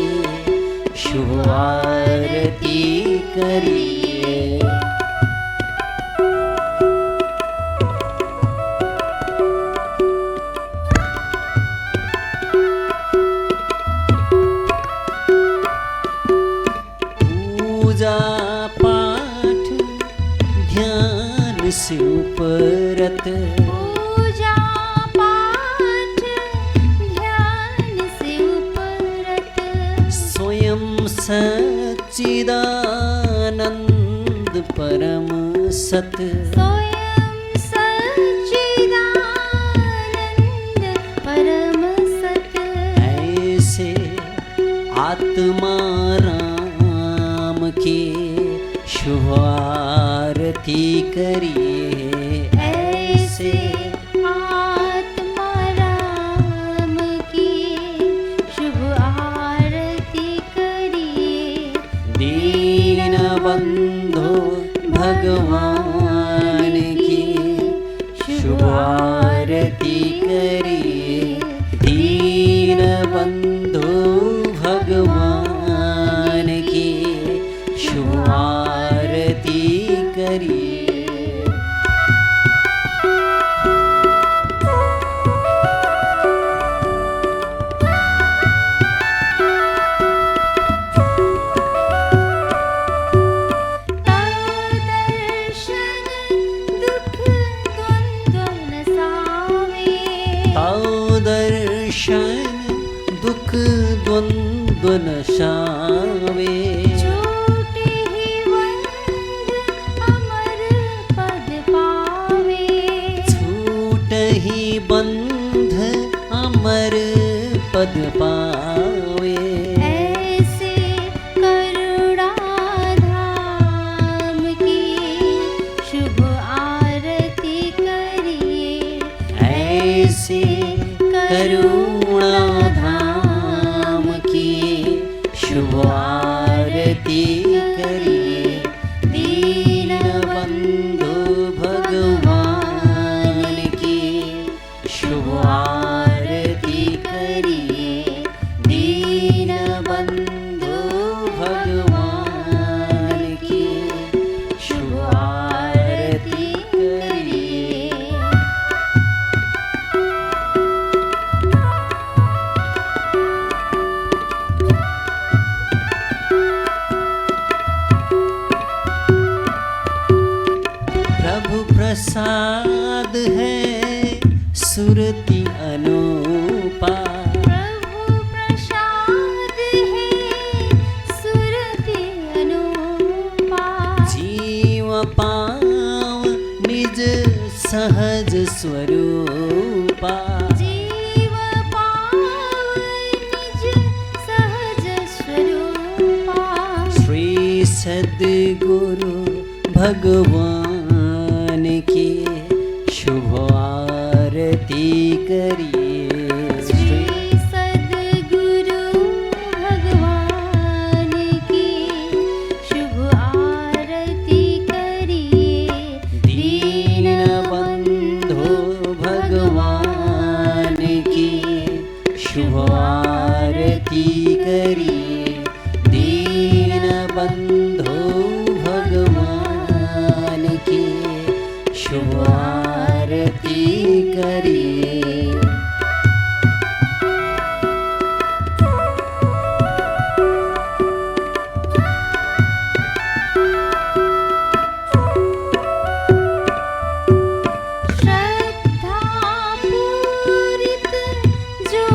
शुभ आरती करिए। पूजा पाठ ध्यान से उपरत पूजा पाठ ध्यान से उपरत स्वयं सच्चिदानंद परम सत स्वयं सच्चिदानंद परम सत ऐसे आत्मा राम की शुभ आरती करिए। ऐसे आत्मा राम की शुभ आरती करिए दीन बंधु भगवान की शुभ आरती करिए दीन बंधु भगवान की शुभ आरती करिए। ताऊ दर्शन दुख द्वंद्व ताऊ दर्शन दुख द्वंद्व न सावे नशावे छूटे ही बंध अमर पद पावे छूट ही बंध अमर पद पावे ऐसे करुणाधाम की शुभ आरती करिए ऐसे करुणाधाम की शुभ आरती करिए दीन बंधु भगवान की शुभ आरती करिए दीन बंधु भगवान की शुभ आरती करिए। प्रभु प्रसाद है सुरति अनूपा प्रभु प्रसाद है सुरति अनूपा जीव पाव निज सहज स्वरूपा जीव पावन निज सहज स्वरूपा श्री सद्गुरु भगवान की शुभ आरती करिए श्री सद्गुरु भगवान की शुभ आरती करिए दीन बंधु भगवान की शुभ आरती करिए दीन बंधु भगवान की शुभ आरती करिए। श्रद्धा पूरित जो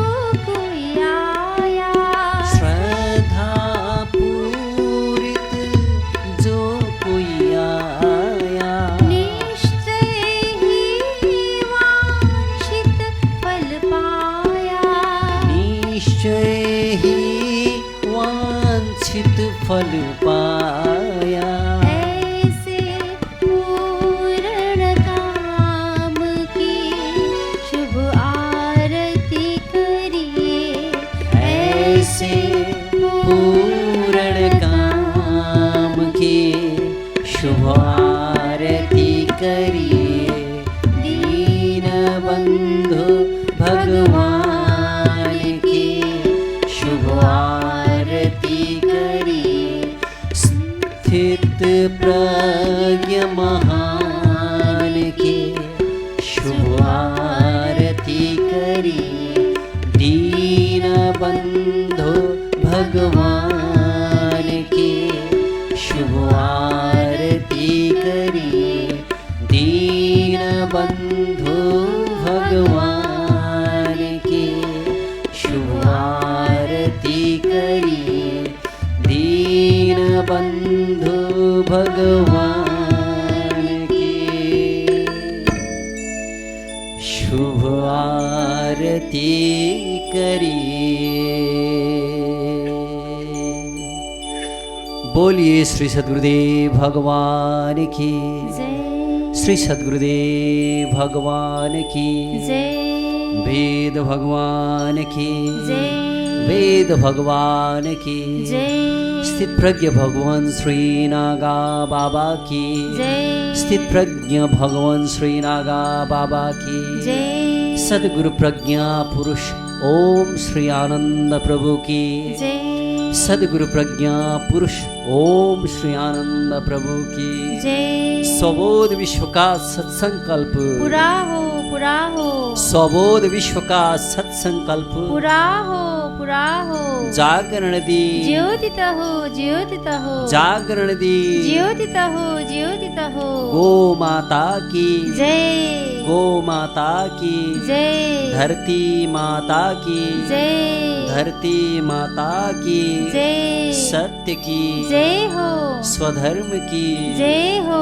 कोई आया श्रद्धा पूरित जो कोई आया निश्चय ही वांछित फल पाया निश्चय ही वांछित फल पाया ऐसे पूर्ण काम की शुभ आरती कर बंधु भगवान की शुभ आरती करिए दीन बंधु भगवान की शुभ आरती करिए दीन बंधु भगवान की शुभ आरती करिए। बोलिए श्री सद्गुरुदेव भगवान की जय श्री सद्गुरुदेव भगवान की जय वेद भगवान की जय वेद भगवान की जय स्थित प्रज्ञ भगवान श्री नागा बाबा की जय स्थित प्रज्ञ भगवान श्री नागा बाबा की जय सद्गुरु प्रज्ञा पुरुष ओम श्री आनंद प्रभु की जय सद्गुरु प्रज्ञा पुरुष ओम श्री आनंद प्रभु की जय स्वबोध विश्व का सत्संकल्प पूरा हो पूरा हो स्वबोध विश्व का सत्संकल्प पूरा हो पूरा हो जागरण दी ज्योतित हो ज्योतित हो जागरण दी ज्योतित हो ज्योतित हो गो माता की जय गो माता की जय धरती माता की जय धरती माता की जय सत्य की जय हो स्वधर्म की जय हो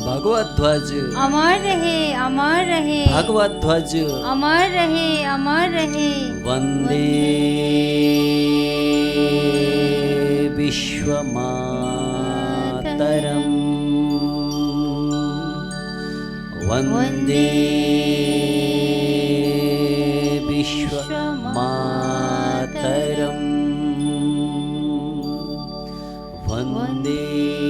भगवत ध्वज अमर रहे अमर रहे भगवत ध्वज अमर रहे अमर रहे वंदे विश्वमातरम वंदे विश्वमातरम वंदे